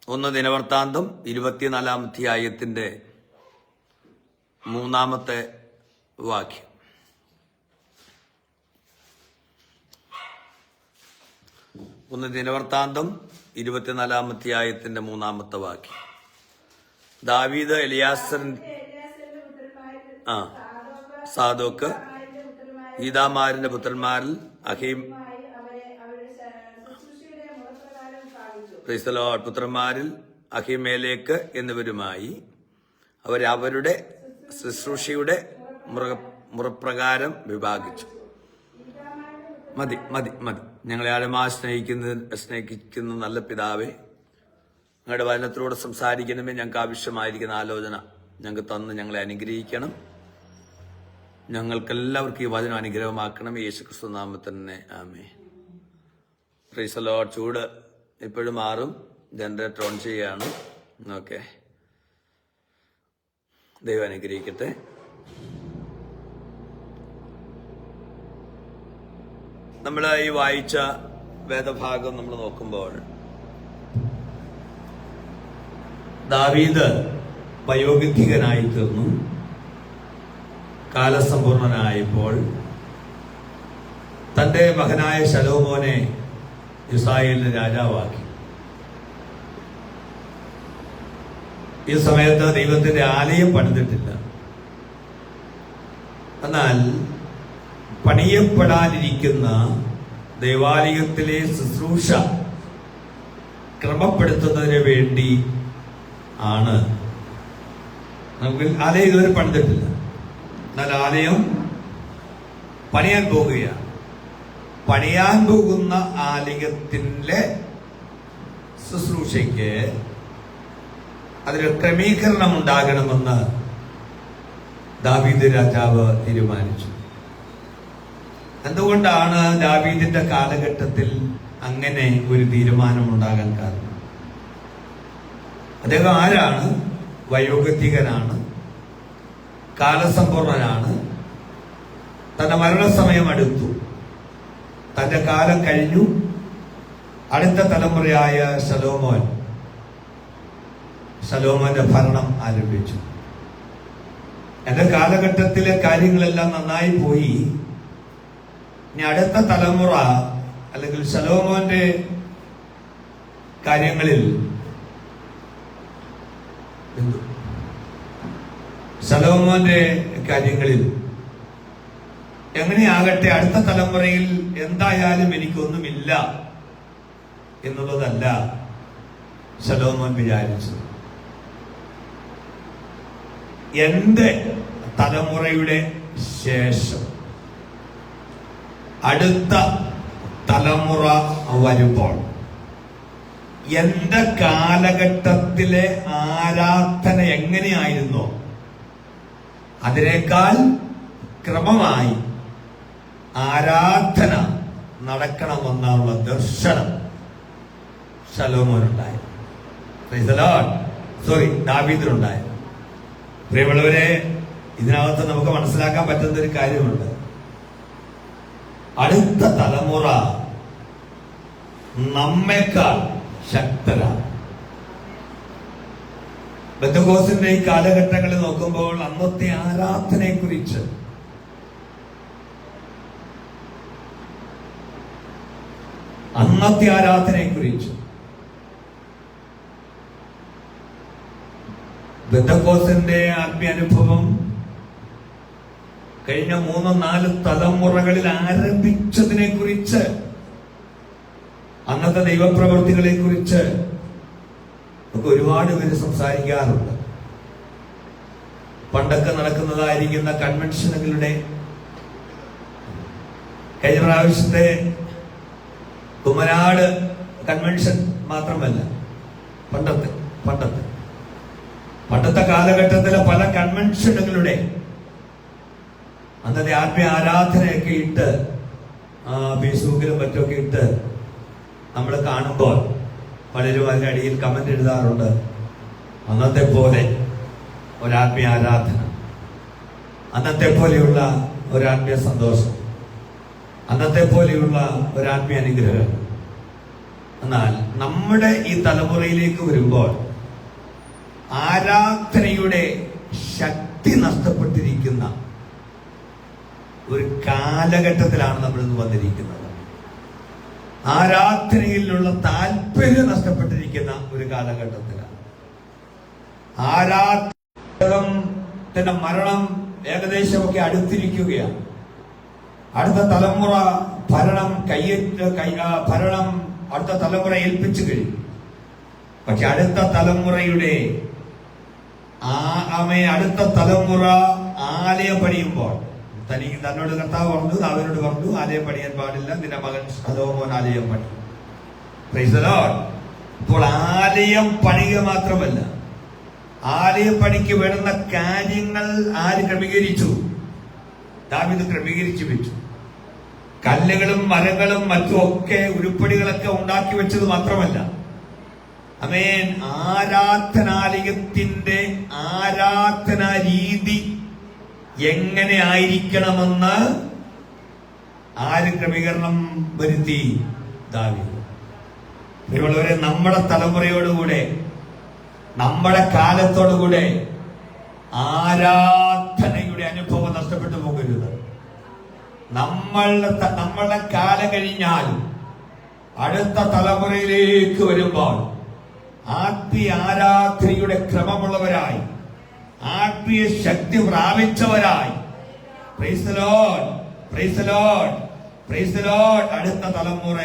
ഒന്ന് ദിനവൃത്താന്തം 24-ാം അധ്യായത്തിന്റെ 3-ാമത്തെ വാക്യം. ഒന്ന് ദിനവൃത്താന്തം 24-ാം അധ്യായത്തിന്റെ 3-ാമത്തെ വാക്യം. ദാവീദ് സാദോക്ക് ഈദാമാരിന്റെ പുത്രന്മാരിൽ അഹീം പുത്രന്മാരിൽ അഹിമേലേക്ക് എന്നിവരുമായി അവരവരുടെ ശുശ്രൂഷയുടെ മുറപ്രകാരം വിഭാഗിച്ചു. മതി മതി മതി. ഞങ്ങളെ ആഴമായി സ്നേഹിക്കുന്ന നല്ല പിതാവേ, ഞങ്ങളുടെ വചനത്തിലൂടെ സംസാരിക്കണമേ. ഞങ്ങൾക്ക് ആവശ്യമായിരിക്കുന്ന ആലോചന ഞങ്ങൾക്ക് തന്ന് ഞങ്ങളെ അനുഗ്രഹിക്കണം. ഞങ്ങൾക്കെല്ലാവർക്കും ഈ വചനം അനുഗ്രഹമാക്കണം. യേശുക്രിസ്തു നാമത്തിൽ തന്നെ ആമേൻ. Praise the Lord. ചൂട് ഇപ്പോഴും മാറും. ജനറേറ്റർ ഓൺ ചെയ്യാണ്. ഓക്കെ, ദൈവം അനുഗ്രഹിക്കട്ടെ. നമ്മൾ ഈ വായിച്ച വേദഭാഗം നമ്മൾ നോക്കുമ്പോൾ ദാവീദ് വയോവിദ്ധികനായി തീർന്നു. കാലസമ്പൂർണനായപ്പോൾ തന്റെ മകനായ ശലോമോനെ ഇസ്രായേലിന് രാജാവാക്കി. ഈ സമയത്ത് ദൈവത്തിന്റെ ആലയം പണിതിട്ടില്ല. എന്നാൽ പണിയപ്പെടാനിരിക്കുന്ന ദൈവാലയത്തിലെ ശുശ്രൂഷ ക്രമപ്പെടുത്തുന്നതിന് വേണ്ടി ആണ്. നമുക്ക് ആലയം ഇതുവരെ പണിതിട്ടില്ല, എന്നാൽ ആലയം പണിയാൻ പോകുകയാണ്. പണിയാൻ പോകുന്ന ആലയത്തിലെ ശുശ്രൂഷയ്ക്ക് അതിൽ ക്രമീകരണം ഉണ്ടാകണമെന്ന് ദാവീദ് രാജാവ് തീരുമാനിച്ചു. എന്തുകൊണ്ടാണ് ദാവീദിന്റെ കാലഘട്ടത്തിൽ അങ്ങനെ ഒരു തീരുമാനം ഉണ്ടാകാൻ കാരണം? അദ്ദേഹം ആരാണ്? വയോഗതികനാണ്, കാലസമ്പൂർണനാണ്. തന്റെ മരണസമയം അടുത്തു, തന്റെ കാലം കഴിഞ്ഞു. അടുത്ത തലമുറയായ ശലോമോന്റെ ഭരണം ആരംഭിച്ചു. എന്റെ കാലഘട്ടത്തിലെ കാര്യങ്ങളെല്ലാം നന്നായി പോയി. ഇനി അടുത്ത തലമുറ അല്ലെങ്കിൽ ശലോമോന്റെ കാര്യങ്ങളിൽ എങ്ങനെയാകട്ടെ, അടുത്ത തലമുറയിൽ എന്തായാലും എനിക്കൊന്നുമില്ല എന്നുള്ളതല്ല ശലോമോൻ വിചാരിച്ചത്. എന്റെ തലമുറയുടെ ശേഷം അടുത്ത തലമുറ വരുമ്പോൾ എന്റെ കാലഘട്ടത്തിലെ ആരാധന എങ്ങനെയായിരുന്നോ അതിനേക്കാൾ ക്രമമായി ആരാധന നടക്കണമെന്നുള്ള ദർശനം ശലോമോനുണ്ടായിരുന്നു. ദാവീദിനുണ്ടായിരുന്നു. പ്രിയമുള്ളവരെ, ഇതിനകത്ത് നമുക്ക് മനസ്സിലാക്കാൻ പറ്റുന്ന ഒരു കാര്യമുണ്ട്. അടുത്ത തലമുറ നമ്മേക്കാൾ ശക്തരാണ്. പെന്തക്കോസ്തിന്റെ ഈ കാലഘട്ടങ്ങളിൽ നോക്കുമ്പോൾ അന്നത്തെ ആരാധനയെക്കുറിച്ച് പെന്തക്കോസ്തിന്റെ ആത്മീയാനുഭവം കഴിഞ്ഞ 3-4 തലമുറകളിൽ ആരംഭിച്ചതിനെ കുറിച്ച്, അന്നത്തെ ദൈവപ്രവൃത്തികളെ കുറിച്ച് ഒക്കെ ഒരുപാട് പേര് സംസാരിക്കാറുണ്ട്. പണ്ടൊക്കെ നടക്കുന്നതായിരിക്കുന്ന കൺവെൻഷനുകളുടെ കഴിഞ്ഞ പ്രാവശ്യത്തെ കുമരാട് കൺവെൻഷൻ മാത്രമല്ല, പണ്ടത്തെ കാലഘട്ടത്തിലെ പല കൺവെൻഷനുകളുടെ അന്നത്തെ ആത്മീയ ആരാധനയൊക്കെ ഇട്ട് ഫേസ്ബുക്കിലും മറ്റൊക്കെ ഇട്ട് നമ്മൾ കാണുമ്പോൾ പലരും അതിനടിയിൽ കമന്റ് എഴുതാറുണ്ട്. അന്നത്തെ പോലെ ഒരാത്മീയ ആരാധന, അന്നത്തെ പോലെയുള്ള ഒരാത്മീയ സന്തോഷം, അന്നത്തെ പോലെയുള്ള ഒരാത്മീയ അനുഗ്രഹം, എന്നാൽ നമ്മുടെ ഈ തലമുറയിലേക്ക് വരുമ്പോൾ ആരാധനയുടെ ശക്തി നഷ്ടപ്പെട്ടിരിക്കുന്ന ഒരു കാലഘട്ടത്തിലാണ് നമ്മൾ ഇന്ന് വന്നിരിക്കുന്നത്. ആരാധനയിലുള്ള താല്പര്യം നഷ്ടപ്പെട്ടിരിക്കുന്ന ഒരു കാലഘട്ടത്തിലാണ്. ആരാധനത്തിന്റെ മരണം ഏകദേശമൊക്കെ അടുത്തിരിക്കുകയാണ്. അടുത്ത തലമുറ ഭരണം അടുത്ത തലമുറ ഏൽപ്പിച്ചു കഴിഞ്ഞു. പക്ഷെ അടുത്ത തലമുറയുടെ അടുത്ത തലമുറ ആലയം പണിയുമ്പോൾ തന്നോട് കർത്താവ് പറഞ്ഞു, അവരോട് പറഞ്ഞു, ആലയം പണിയാൻ പാടില്ല, നിന്റെ മകൻ ശലോമോൻ ആലയം പണി. Price the Lord. ഇപ്പോൾ ആലയം പണിയുക മാത്രമല്ല, ആലയം പണിക്ക് വേണ്ടുന്ന കാര്യങ്ങൾ ആര് ക്രമീകരിച്ചു? ദാവീദ് ക്രമീകരിച്ചു വെച്ചു. കല്ലുകളും മരങ്ങളും മറ്റുമൊക്കെ ഉരുപ്പടികളൊക്കെ ഉണ്ടാക്കി വെച്ചത് മാത്രമല്ല, ആമേൻ, ആരാധനാലയത്തിന്റെ ആരാധനാ രീതി എങ്ങനെ ആയിരിക്കണമെന്ന് ആര് ക്രമീകരണം വരുത്തി? ദാവീദ്. പ്രിയമുള്ളവരെ, നമ്മുടെ തലമുറയോടുകൂടെ, നമ്മുടെ കാലത്തോടുകൂടെ ആരാധനയുടെ അനുഭവം നഷ്ടപ്പെട്ടു പോകരുത്. നമ്മളുടെ കാലം കഴിഞ്ഞാൽ അടുത്ത തലമുറയിലേക്ക് വരുമ്പോൾ ആത്മീയ ആരാധനയുടെ ക്രമമുള്ളവരായി, ആത്മീയ ശക്തി പ്രാപിച്ചവരായി, praise the Lord, praise the Lord, praise the Lord, അടുത്ത തലമുറ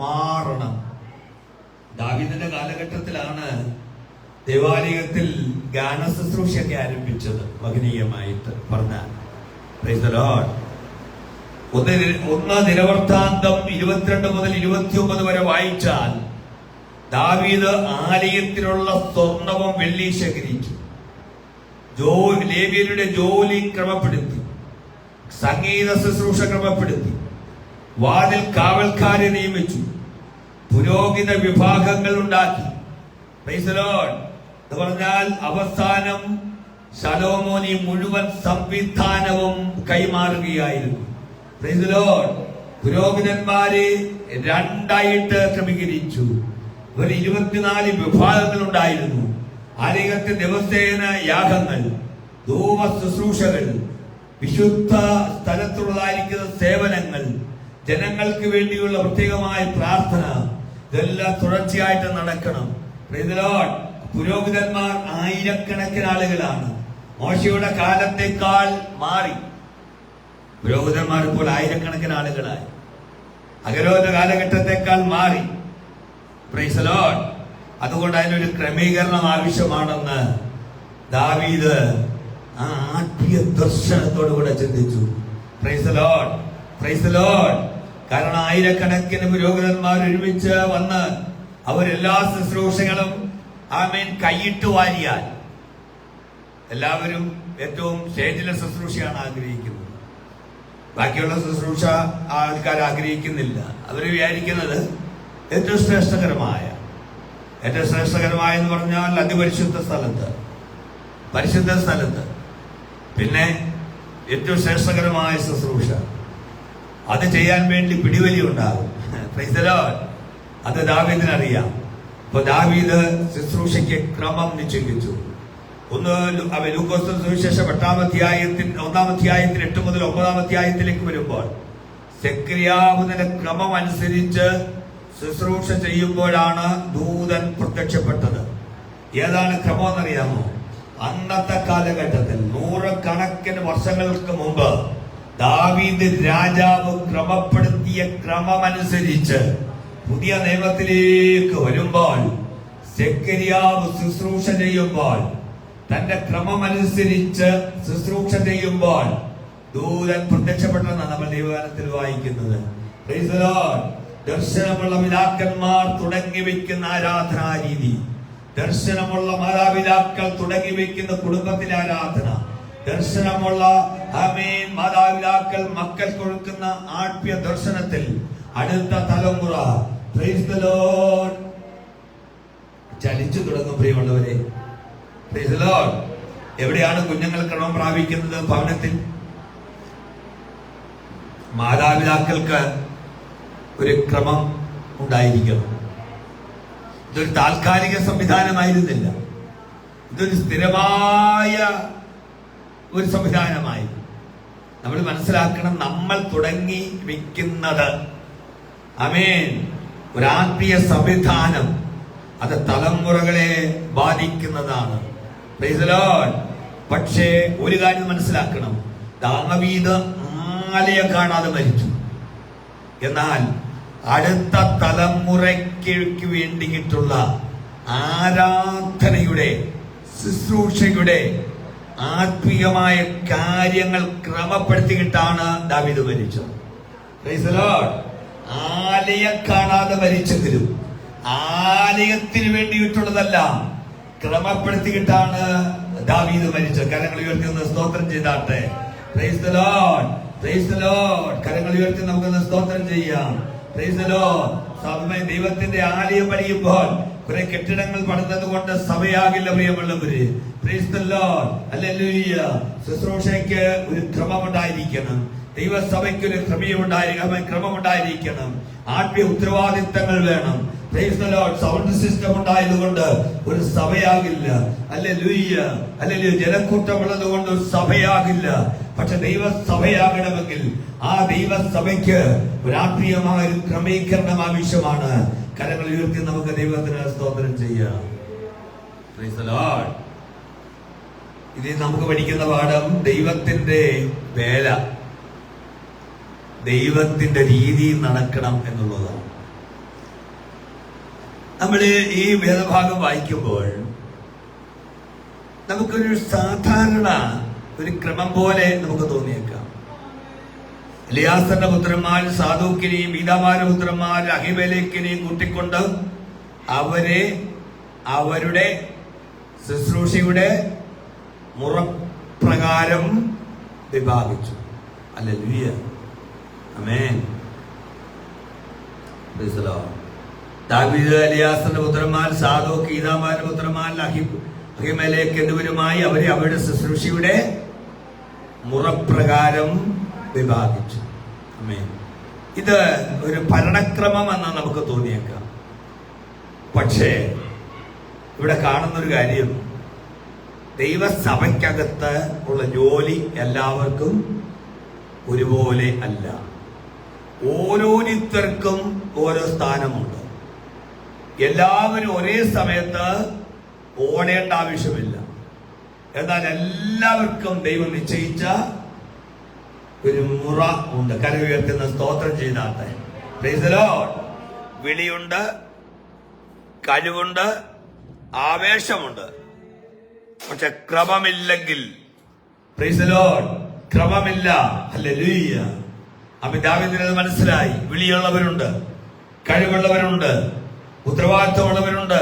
മാറണം. ദാവീദിന്റെ കാലഘട്ടത്തിലാണ് ദേവാലയത്തിൽ ഗാന ശുശ്രൂഷയൊക്കെ ആരംഭിച്ചത്. മഹനീയമായിട്ട് പറഞ്ഞാൽ പ്രൈസ് ദി ലോർഡ്. ഒന്ന് ദിനവൃത്താന്തം 22 മുതൽ 29 വരെ വായിച്ചാൽ ദാവീദ് ആലയത്തിലുള്ള സ്വർണവും വെള്ളി ശേഖരിച്ചു, ലേവ്യരുടെ ജോലി ക്രമപ്പെടുത്തി, സംഗീത ശുശ്രൂഷ ക്രമപ്പെടുത്തി, വാതിൽ കാവൽക്കാരെ നിയമിച്ചു, പുരോഹിത വിഭാഗങ്ങൾ ഉണ്ടാക്കി. Price the Lord. എന്ന് പറഞ്ഞാൽ അവസാനം ശലോമോൻ ഈ മുഴുവൻ സംവിധാനവും കൈമാറുകയായിരുന്നു. Price the Lord. പുരോഹിതന്മാരെ രണ്ടായിട്ട് ക്രമീകരിച്ചു. ഒരു 24 വിഭാഗങ്ങൾ ഉണ്ടായിരുന്നു. ആലയത്തിൽ ദിവസേന യാഗങ്ങൾ, ധൂപ ശുശ്രൂഷകൾ, വിശുദ്ധ സ്ഥലത്തുള്ളതായിരിക്കുന്ന സേവനങ്ങൾ, ജനങ്ങൾക്ക് വേണ്ടിയുള്ള പ്രത്യേകമായ പ്രാർത്ഥന, ഇതെല്ലാം തുടർച്ചയായിട്ട് നടക്കണം. Price the Lord. പുരോഹിതന്മാർ ആയിരക്കണക്കിന് ആളുകളാണ്. മോശയുടെ കാലത്തേക്കാൾ മാറി. പുരോഹിതന്മാർ ഇപ്പോൾ ആയിരക്കണക്കിന് ആളുകളായി. അഗരോധ കാലഘട്ടത്തെക്കാൾ മാറി. Price the Lord. അതുകൊണ്ട് അതിനൊരു ക്രമീകരണം ആവശ്യമാണെന്ന് ദാവീദ് ആ ആത്മീയ ദർശനത്തോടു കൂടെ ചിന്തിച്ചു. Price the Lord, praise the Lord. കാരണം ആയിരക്കണക്കിന് പുരോഹിതന്മാർ ഒരുമിച്ച് വന്ന് അവരെല്ലാ ശുശ്രൂഷകളും ആമേൻ കൈയിട്ട് വാരിയാൽ എല്ലാവരും ഏറ്റവും സ്റ്റേജിലെ ശുശ്രൂഷയാണ് ആഗ്രഹിക്കുന്നത്. ബാക്കിയുള്ള ശുശ്രൂഷ ആൾക്കാർ ആഗ്രഹിക്കുന്നില്ല. അവർ വിചാരിക്കുന്നത് ഏറ്റവും ശ്രേഷ്ഠകരമായ എന്ന് പറഞ്ഞാൽ അതിപരിശുദ്ധ സ്ഥലത്ത്, പരിശുദ്ധ സ്ഥലത്ത്, പിന്നെ ഏറ്റവും ശ്രേഷ്ഠകരമായ ശുശ്രൂഷ, അത് ചെയ്യാൻ വേണ്ടി പിടിവലി ഉണ്ടാകും. Price the Lord. അത് ദാവീദിനറിയാം. അപ്പൊ ദാവീദ് ശുശ്രൂഷയ്ക്ക് ക്രമം നിശ്ചയിച്ചു. ലൂക്കോസ് സുവിശേഷം 1-ാം അധ്യായത്തിൽ 8 മുതൽ 9-ാം അധ്യായത്തിലേക്ക് വരുമ്പോൾ സെക്കരിയാവിന്റെ ക്രമം അനുസരിച്ച് ശുശ്രൂഷ ചെയ്യുമ്പോഴാണ് ദൂതൻ പ്രത്യക്ഷപ്പെട്ടത്. ഏതാണ് ക്രമം എന്നറിയാമോ? അന്നത്തെ കാലഘട്ടത്തിൽ 100 കണക്കിന് വർഷങ്ങൾക്ക് മുമ്പ് ദാവീദ് രാജാവ് ക്രമപ്പെടുത്തിയ ക്രമമനുസരിച്ച് പുതിയ നിയമത്തിലേക്ക് വരുമ്പോൾ സെക്കരിയാവ് ശുശ്രൂഷ ചെയ്യുമ്പോൾ, തന്റെ ക്രമമനുസരിച്ച് ശുശ്രൂഷ ചെയ്യുമ്പോൾ ദൂതൻ പ്രത്യക്ഷപ്പെട്ടെന്നാണ് നമ്മൾ ദൈവകാലത്തിൽ വായിക്കുന്നത്. Praise the Lord. ദർശനമുള്ള പിതാക്കന്മാർ തുടങ്ങി വെക്കുന്ന ആരാധനാ രീതി, ദർശനമുള്ള മാതാപിതാക്കൾ തുടങ്ങി വെക്കുന്ന കുടുംബത്തിലെ ആരാധന, ദർശനമുള്ള ആമേൻ മാതാപിതാക്കൾ മക്കൾ കൊടുക്കുന്ന ആത്മീയ ദർശനത്തിൽ അടുത്ത തലമുറ പ്രൈസ് ദി ലോർഡ് ചലിച്ചു തുടങ്ങും. പ്രിയമുള്ളവരെ, പ്രൈസ് ദി ലോർഡ്. എവിടെയാണ് കുഞ്ഞുങ്ങൾ ക്രമം പ്രാപിക്കുന്നത്? ഭവനത്തിൽ. മാതാപിതാക്കൾക്ക് ഒരു ക്രമം ഉണ്ടായിരിക്കണം. ഇതൊരു താൽക്കാലിക സംവിധാനമായിരുന്നില്ല. ഇതൊരു സ്ഥിരമായ ഒരു സംവിധാനമായിരുന്നു. നമ്മൾ മനസ്സിലാക്കണം, നമ്മൾ തുടങ്ങി വെക്കുന്നത്, ആമേൻ, ഒരു ആത്മീയ സംവിധാനം അത് തലമുറകളെ ബാധിക്കുന്നതാണ്. Price the Lord. പക്ഷേ ഒരു കാര്യം മനസ്സിലാക്കണം, ദാവീദ് ആലയം കാണാതെ മരിച്ചു. എന്നാൽ അടുത്ത തലമുറയ്ക്ക് വേണ്ടിയിട്ടുള്ള ആരാധനയുടെ, ശുശ്രൂഷയുടെ ആത്മീയമായ കാര്യങ്ങൾ ക്രമപ്പെടുത്തിയിട്ടാണ് ദാവീദ് മരിച്ചത്. Price the Lord. ആലയം കാണാതെ മരിച്ചെങ്കിലും ആലയത്തിന് വേണ്ടിയിട്ടുള്ളതെല്ലാം ക്രമപ്പെടുത്തിയിട്ടാണ് ദാവീദ് മരിച്ചത്. കരങ്ങൾ ഉയർത്തി സ്തോത്രം ചെയ്താട്ടെ. Praise the Lord. Praise the Lord. കരങ്ങൾ ഉയർത്തി നമുക്കൊന്ന് സ്തോത്രം ചെയ്യാം. Price the Lord. സാധുമായി ദൈവത്തിന്റെ ആലയം പണിയുമ്പോൾ കുറെ കെട്ടിടങ്ങൾ പണിതത് കൊണ്ട് സഭയാകില്ല പ്രിയമുള്ളവര്. Praise the Lord. ഹല്ലേലൂയ. ശുശ്രൂഷയ്ക്ക് ഒരു ക്രമമുണ്ടായിരിക്കണം. ദൈവസഭയ്ക്ക് ഒരു ക്രമമുണ്ടായിരിക്കണം. ആത്മീയ ഉത്തരവാദിത്തങ്ങൾ വേണം. Praise the Lord. Sound system ഉണ്ടായതുകൊണ്ട് ഒരു സഭയാകില്ല. ഹല്ലേലൂയ. ഹല്ലേലൂയ. ജനക്കൂട്ടമുള്ളത് കൊണ്ട് ഒരു സഭയാകില്ല. പക്ഷെ ദൈവസഭയാകണമെങ്കിൽ ആ ദൈവസഭയ്ക്ക് ഒരു ആത്മീയമായ ഒരു ക്രമീകരണം ആവശ്യമാണ്. കരങ്ങൾ ഉയർത്തി നമുക്ക് ദൈവത്തിന് സ്തോത്രം ചെയ്യാം. Price the Lord. ഇതിൽ നമുക്ക് പഠിക്കുന്ന പാഠം ദൈവത്തിന്റെ വേല ദൈവത്തിന്റെ രീതിയിൽ നടക്കണം എന്നുള്ളതാണ്. നമ്മൾ ഈ വേദഭാഗം വായിക്കുമ്പോൾ നമുക്കൊരു സാധാരണ ഒരു ക്രമം പോലെ നമുക്ക് തോന്നിയേക്കാം. എലിയാസറിന്റെ പുത്രന്മാർ സാദോക്കിനെയും ഈഥാമാരുടെ പുത്രന്മാർ അഹിമേലെക്കിനെയും കൂട്ടിക്കൊണ്ട് അവരെ അവരുടെ ശുശ്രൂഷയുടെ മുറപ്രകാരം വിഭാഗിച്ചു. ഹല്ലേലൂയ. ആമേൻ. Praise the Lord. ദാവീദ് എലിയാസറിന്റെ പുത്രന്മാർ സാദോക്ക് ഈഥാമാരുടെ പുത്രന്മാർ അഹിമേലെക്ക് എന്നിവരുമായി അവരെ അവരുടെ ശുശ്രൂഷയുടെ മുറപ്രകാരം വിഭാഗിച്ചു. ആമേൻ. ഇത് ഒരു ഭരണക്രമം എന്ന് നമുക്ക് തോന്നിയേക്കാം. പക്ഷേ ഇവിടെ കാണുന്നൊരു കാര്യം, ദൈവസഭയ്ക്കകത്ത് ഉള്ള ജോലി എല്ലാവർക്കും ഒരുപോലെ അല്ല. ഓരോരുത്തർക്കും ഓരോ സ്ഥാനമുണ്ട്. എല്ലാവരും ഒരേ സമയത്ത് ഓടേണ്ട ആവശ്യമില്ല. എന്നാൽ എല്ലാവർക്കും ദൈവം നിശ്ചയിച്ച ഒരു മുറ ഉണ്ട്. കര ഉയർത്തുന്ന സ്തോത്രം ചെയ്താട്ടെ. Praise the Lord. വിളിയുണ്ട്, കഴിവുണ്ട്, ആവേശമുണ്ട്. പക്ഷെ ക്രമമില്ലെങ്കിൽ, പ്രൈസ് ദി ലോർഡ്, ക്രമമില്ല. ഹല്ലേലൂയ. അപ്പോൾ ദാവീദിന് മനസ്സിലായി. വിളിയുള്ളവരുണ്ട്, കഴിവുള്ളവരുണ്ട്, ഉത്തരവാദിത്തമുള്ളവരുണ്ട്,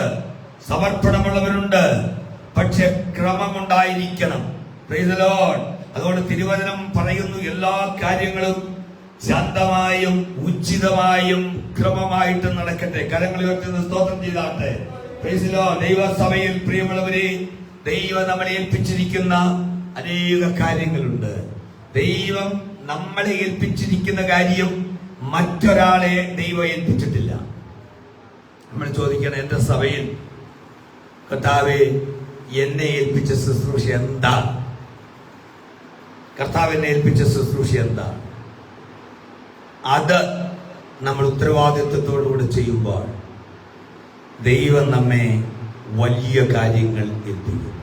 സമർപ്പണമുള്ളവരുണ്ട്. പക്ഷെ ക്രമമുണ്ടായിരിക്കണം. Price the Lord. അതുകൊണ്ട് തിരുവചനം പറയുന്നു, എല്ലാ കാര്യങ്ങളും ശാന്തമായും ഉചിതമായും ക്രമമായിട്ട് നടക്കട്ടെ. കരങ്ങൾ ഉയർത്തുന്ന സ്തോത്രം ചെയ്താട്ടെ. Praise the Lord. ദൈവസഭയിൽ പ്രിയമുള്ളവരെ, ദൈവം നമ്മളെ ഏൽപ്പിച്ചിരിക്കുന്ന അനേക കാര്യങ്ങളുണ്ട്. ദൈവം നമ്മളെ ഏൽപ്പിച്ചിരിക്കുന്ന കാര്യം മറ്റൊരാളെ ദൈവം ഏൽപ്പിച്ചിട്ടില്ല. നമ്മൾ ചോദിക്കണം, എന്റെ സഭയിൽ കർത്താവേ എന്നെ ഏൽപ്പിച്ച ശുശ്രൂഷ എന്താ? കർത്താവ് എന്നെ ഏൽപ്പിച്ച ശുശ്രൂഷ എന്താ? അത് നമ്മൾ ഉത്തരവാദിത്വത്തോടുകൂടി ചെയ്യുമ്പോൾ ദൈവം നമ്മെ വലിയ കാര്യങ്ങൾ ഏൽപ്പിക്കും.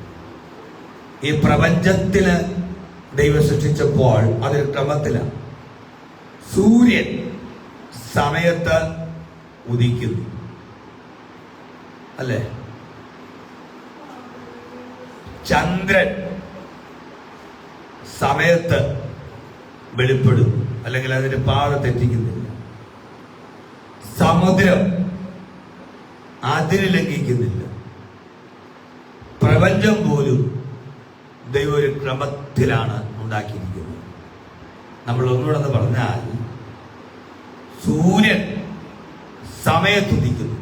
ഈ പ്രപഞ്ചത്തില് ദൈവം സൃഷ്ടിച്ചപ്പോൾ അതൊരു ക്രമത്തിലാണ്. സൂര്യൻ സമയത്ത് ഉദിക്കുന്നു, അല്ലേ? ചന്ദ്രൻ സമയത്ത് വെളിപ്പെടും, അല്ലെങ്കിൽ അതിന്റെ പാത തെറ്റിക്കുന്നില്ല. സമുദ്രം അതിര് ലംഘിക്കുന്നില്ല. പ്രപഞ്ചം പോലും ദൈവം ഒരു ക്രമത്തിലാണ് ഉണ്ടാക്കിയിരിക്കുന്നത്. നമ്മൾ ഒന്നുകൂടെ പറഞ്ഞാൽ, സൂര്യൻ സമയത്തുദിക്കുന്നു.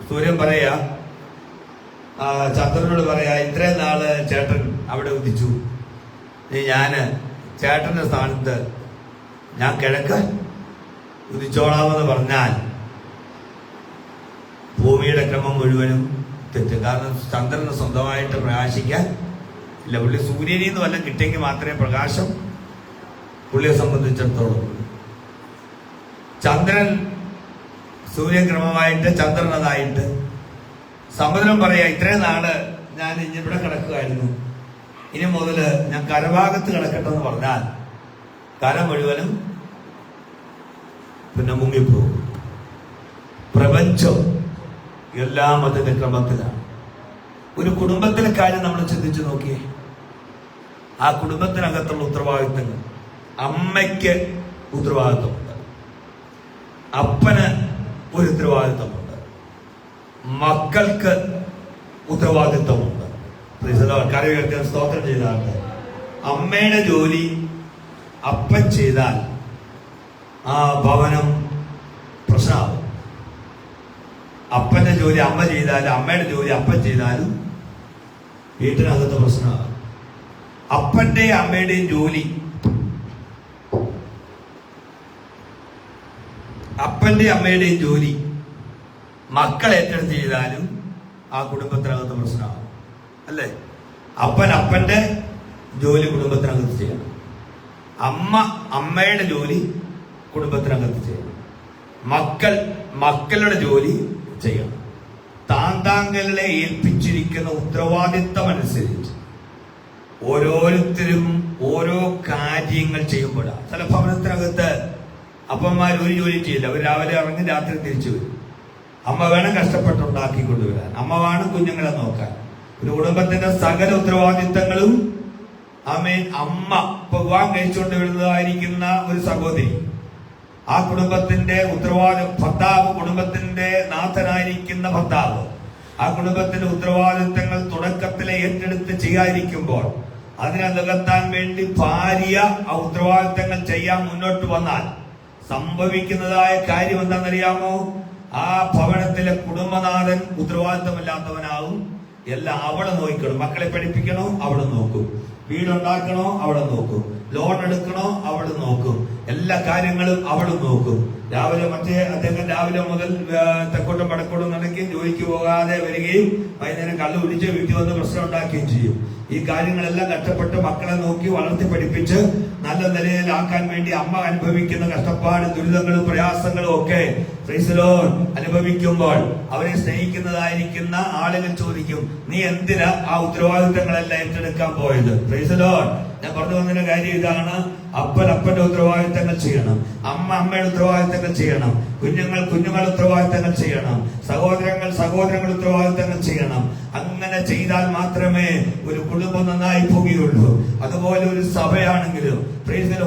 സൂര്യൻ പറയാ, ചന്ദ്രനോട് പറയാ, ഇത്രയും നാള് ചേട്ടൻ അവിടെ ഉദിച്ചു, ഞാന് ചേട്ടന്റെ സ്ഥാനത്ത് ഞാൻ കിഴക്ക് ഉദിച്ചോളാമെന്ന് പറഞ്ഞാൽ ഭൂമിയുടെ ക്രമം മുഴുവനും തെറ്റും. കാരണം ചന്ദ്രന് സ്വന്തമായിട്ട് പ്രകാശിക്കാൻ ഇല്ല. പുള്ളി സൂര്യനിൽ നിന്ന് വല്ലതും കിട്ടിയെങ്കിൽ മാത്രമേ പ്രകാശം പുള്ളിയെ സംബന്ധിച്ചിടത്തോളം ഉള്ളൂ. ചന്ദ്രൻ സൂര്യക്രമമായിട്ട് ചന്ദ്രനതായിട്ട് സമുദ്രം പറയാ, ഇത്രയും നാള് ഞാൻ ഇവിടെ കിടക്കുകയായിരുന്നു, ഇനി മുതൽ ഞാൻ കരഭാഗത്ത് കിടക്കട്ടെ എന്ന് പറഞ്ഞാൽ കര മുഴുവനും പിന്നെ മുങ്ങിപ്പോകും. പ്രപഞ്ചം എല്ലാം അതിന്റെ ക്രമത്തിലാണ്. ഒരു കുടുംബത്തിലെ കാര്യം നമ്മൾ ചിന്തിച്ചു നോക്കിയേ. ആ കുടുംബത്തിനകത്തുള്ള ഉത്തരവാദിത്തങ്ങൾ, അമ്മയ്ക്ക് ഉത്തരവാദിത്തമുണ്ട്, അപ്പന് ഒരു ഉത്തരവാദിത്തമുണ്ട്, മക്കൾക്ക് ഉത്തരവാദിത്തമുണ്ട്. കര ഉയർത്തി സ്തോത്രം ചെയ്താണ്ട് അമ്മയുടെ ജോലി അപ്പൻ ചെയ്താൽ ആ ഭവനം പ്രശ്നമാകും. അപ്പന്റെ ജോലി അമ്മ ചെയ്താലും അമ്മയുടെ ജോലി അപ്പൻ ചെയ്താലും വീട്ടിനകത്ത് പ്രശ്നമാകും. അപ്പന്റെയും അമ്മയുടെയും ജോലി അപ്പന്റെയും അമ്മയുടെയും ജോലി മക്കൾ ഏറ്റെടുത്ത് ചെയ്താലും ആ കുടുംബത്തിനകത്ത് പ്രശ്നമാകും. അല്ലേ? അപ്പന്റെ ജോലി കുടുംബത്തിനകത്ത് ചെയ്യണം, അമ്മയുടെ ജോലി കുടുംബത്തിനകത്ത് ചെയ്യണം, മക്കളുടെ ജോലി ചെയ്യണം. താങ്താങ്കളെ ഏൽപ്പിച്ചിരിക്കുന്ന ഉത്തരവാദിത്തം അനുസരിച്ച് ഓരോരുത്തരും ഓരോ കാര്യങ്ങൾ ചെയ്യുമ്പോഴാണ്. ചില ഭവനത്തിനകത്ത് അപ്പന്മാർ ഒരു ജോലി ചെയ്യില്ല. അവർ രാവിലെ ഇറങ്ങി രാത്രി തിരിച്ചു വരും. അമ്മ വേണം കഷ്ടപ്പെട്ടുണ്ടാക്കി കൊണ്ടുവരാൻ, അമ്മ വേണം കുഞ്ഞുങ്ങളെ നോക്കാൻ. ഒരു കുടുംബത്തിന്റെ സകല ഉത്തരവാദിത്തങ്ങളും അമ്മ ഇപ്പൊ വിവാഹം കഴിച്ചുകൊണ്ട് വരുന്നതായിരിക്കുന്ന ഒരു സഹോദരി, ആ കുടുംബത്തിന്റെ ഭർത്താവ്, കുടുംബത്തിന്റെ നാഥനായിരിക്കുന്ന ഭർത്താവ് ആ കുടുംബത്തിന്റെ ഉത്തരവാദിത്തങ്ങൾ തുടക്കത്തിലെ ഏറ്റെടുത്ത് ചെയ്യാതിരിക്കുമ്പോൾ അതിനെ നികത്താൻ വേണ്ടി ഭാര്യ ആ ഉത്തരവാദിത്തങ്ങൾ ചെയ്യാൻ മുന്നോട്ട് വന്നാൽ സംഭവിക്കുന്നതായ കാര്യം എന്താണെന്നറിയാമോ? ആ ഭവനത്തിലെ കുടുംബനാഥൻ ഉത്തരവാദിത്തമില്ലാത്തവനാവും. എല്ലാം അവളെ നോക്കണം. മക്കളെ പഠിപ്പിക്കണോ അവളെ നോക്കും, വീടുണ്ടാക്കണോ അവളെ നോക്കും, ലോൺ എടുക്കണോ അവള് നോക്കും, എല്ലാ കാര്യങ്ങളും അവള് നോക്കും. അദ്ദേഹം രാവിലെ മുതൽ തെക്കോട്ടും വടക്കോട്ടും നടക്കി ജോലിക്ക് പോകാതെ വരികയും വൈകുന്നേരം കള്ളു കുടിച്ച് വീട്ടിൽ വന്ന് പ്രശ്നം ഉണ്ടാക്കുകയും ചെയ്യും. ഈ കാര്യങ്ങളെല്ലാം കഷ്ടപ്പെട്ട് മക്കളെ നോക്കി വളർത്തി പഠിപ്പിച്ച് നല്ല നിലയിലാക്കാൻ വേണ്ടി അമ്മ അനുഭവിക്കുന്ന കഷ്ടപ്പാട്, ദുരിതങ്ങളും പ്രയാസങ്ങളും ഒക്കെ അനുഭവിക്കുമ്പോൾ അവരെ സ്നേഹിക്കുന്നതായിരിക്കുന്ന ആളുകൾ ചോദിക്കും, നീ എന്തിനാ ആ ഉത്തരവാദിത്തങ്ങളെല്ലാം ഏറ്റെടുക്കാൻ പോയത്? Praise Lord. ഞാൻ പറഞ്ഞു വന്നതിന്റെ കാര്യം ഇതാണ്. അപ്പന്റെ ഉത്തരവാദിത്തങ്ങൾ ചെയ്യണം, അമ്മയുടെ ഉത്തരവാദിത്തങ്ങൾ ചെയ്യണം, കുഞ്ഞുങ്ങളുടെ ഉത്തരവാദിത്തങ്ങൾ ചെയ്യണം, സഹോദരങ്ങൾ ഉത്തരവാദിത്തങ്ങൾ ചെയ്യണം. അങ്ങനെ ചെയ്താൽ മാത്രമേ ഒരു കുടുംബം നന്നായി പോകുകയുള്ളൂ. അതുപോലെ ഒരു സഭയാണെങ്കിലും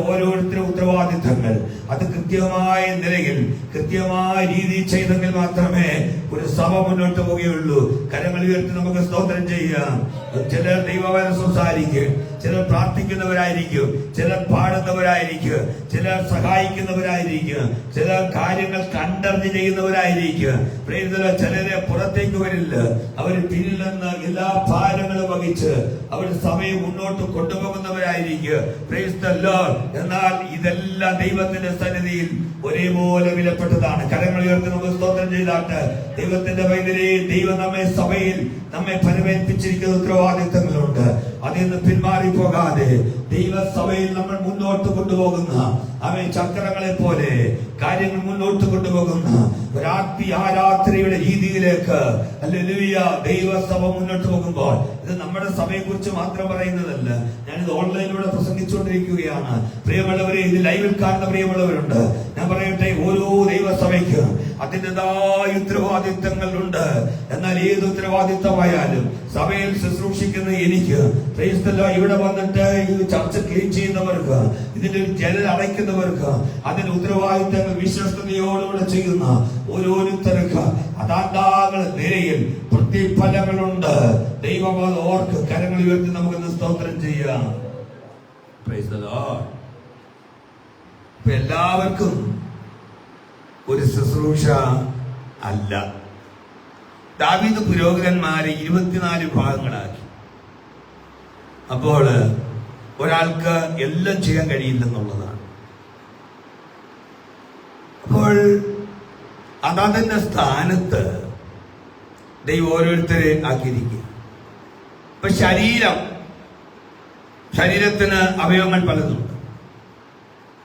ഓരോരുത്തരും ഉത്തരവാദിത്തങ്ങൾ അത് കൃത്യമായ നിലയിൽ കൃത്യമായ രീതിയിൽ ചെയ്തെങ്കിൽ മാത്രമേ ഒരു സഭ മുന്നോട്ട് പോവുകയുള്ളൂ. കരങ്ങൾ ഉയർത്തി നമുക്ക് സ്തോത്രം ചെയ്യാം. ചിലർ ദൈവവചനം സംസാരിക്കും, ചിലർ പ്രാർത്ഥിക്കുന്നവരായിരിക്കും, ചിലർ പാടുന്നവരായിരിക്കും, ചിലർ സഹായിക്കുന്നവരായിരിക്കും, ചിലർ കാര്യങ്ങൾ കണ്ടറിഞ്ഞ് ചെയ്യുന്നവരായിരിക്കും. ചിലരെ പുറത്തേക്ക് വരില്ല, അവർ പിന്നിൽ നിന്ന് എല്ലാ ഭാരങ്ങളും വഹിച്ച് അവർ സഭയെ മുന്നോട്ട് കൊണ്ടുപോകുന്നവരായിരിക്കും. എന്നാൽ ഇതെല്ലാം ദൈവത്തിന്റെ സന്നിധിയിൽ ഒരേപോലെ വിലപ്പെട്ടതാണ്. കരങ്ങൾ ഉയർത്തി നമുക്ക് സ്തോത്രം ചെയ്താട്ട് ദൈവത്തിന്റെ വൈദ്യരെ ദൈവം സഭയിൽ നമ്മെ പരിമേൽപ്പിച്ചിരിക്കുന്ന ഉത്തരവാദിത്തങ്ങളുണ്ട്. അതിൽ നിന്ന് പിന്മാറി പോകാതെ ദൈവസഭയിൽ നമ്മൾ മുന്നോട്ട് കൊണ്ടുപോകുന്ന ചക്രങ്ങളെ പോലെ കാര്യങ്ങൾ മുന്നോട്ട് കൊണ്ടുപോകുന്ന രാത്രിയുടെ രീതിയിലേക്ക് ദൈവസഭ മുന്നോട്ട് പോകുമ്പോൾ, ഇത് നമ്മുടെ സഭയെ കുറിച്ച് മാത്രം പറയുന്നതല്ല, ഞാനിത് ഓൺലൈനിലൂടെ പ്രസംഗിച്ചുകൊണ്ടിരിക്കുകയാണ്. പ്രിയമുള്ളവരെ, ഇത് ലൈവിൽ കാണുന്ന പ്രിയമുള്ളവരുണ്ട്. ഞാൻ പറയട്ടെ, ഓരോ ദൈവസഭയ്ക്ക് അതിൻ്റെതായ ഉത്തരവാദിത്തങ്ങളുണ്ട്. എന്നാൽ ഏത് ഉത്തരവാദിത്തമായാലും സഭയിൽ ശുശ്രൂഷിക്കുന്ന എനിക്ക് ഇവിടെ വന്നിട്ട് ഈ ചർച്ച ക്ലീൻ ചെയ്യുന്നവർക്ക്, ഇതിന്റെ ജനൽ അടയ്ക്കുന്നവർക്ക്, അതിന്റെ ഉത്തരവാദിത്തങ്ങൾ വിശ്വസ്തയോടുകൂടെ ചെയ്യുന്ന ഓരോരുത്തർക്ക് അതാണ്ടാകുന്ന നിലയിൽ പ്രതിഫലങ്ങളുണ്ട്. ദൈവം അത് ഓർക്ക്. കരങ്ങൾ ഉയർത്തി നമുക്കൊന്ന് സ്തോത്രം ചെയ്യാം. എല്ലാവർക്കും ഒരു ശുശ്രൂഷ അല്ല. ദാവീദ് പുരോഹിതന്മാരെ 24 വിഭാഗങ്ങളാക്കി. അപ്പോൾ ഒരാൾക്ക് എല്ലാം ചെയ്യാൻ കഴിയില്ലെന്നുള്ളതാണ്. അപ്പോൾ അതതിന്റെ സ്ഥാനത്ത് ദൈവം ഓരോരുത്തരെ ആക്കിയിരിക്കുക. ഇപ്പൊ ശരീരത്തിന് അവയവങ്ങൾ പലതുണ്ട്,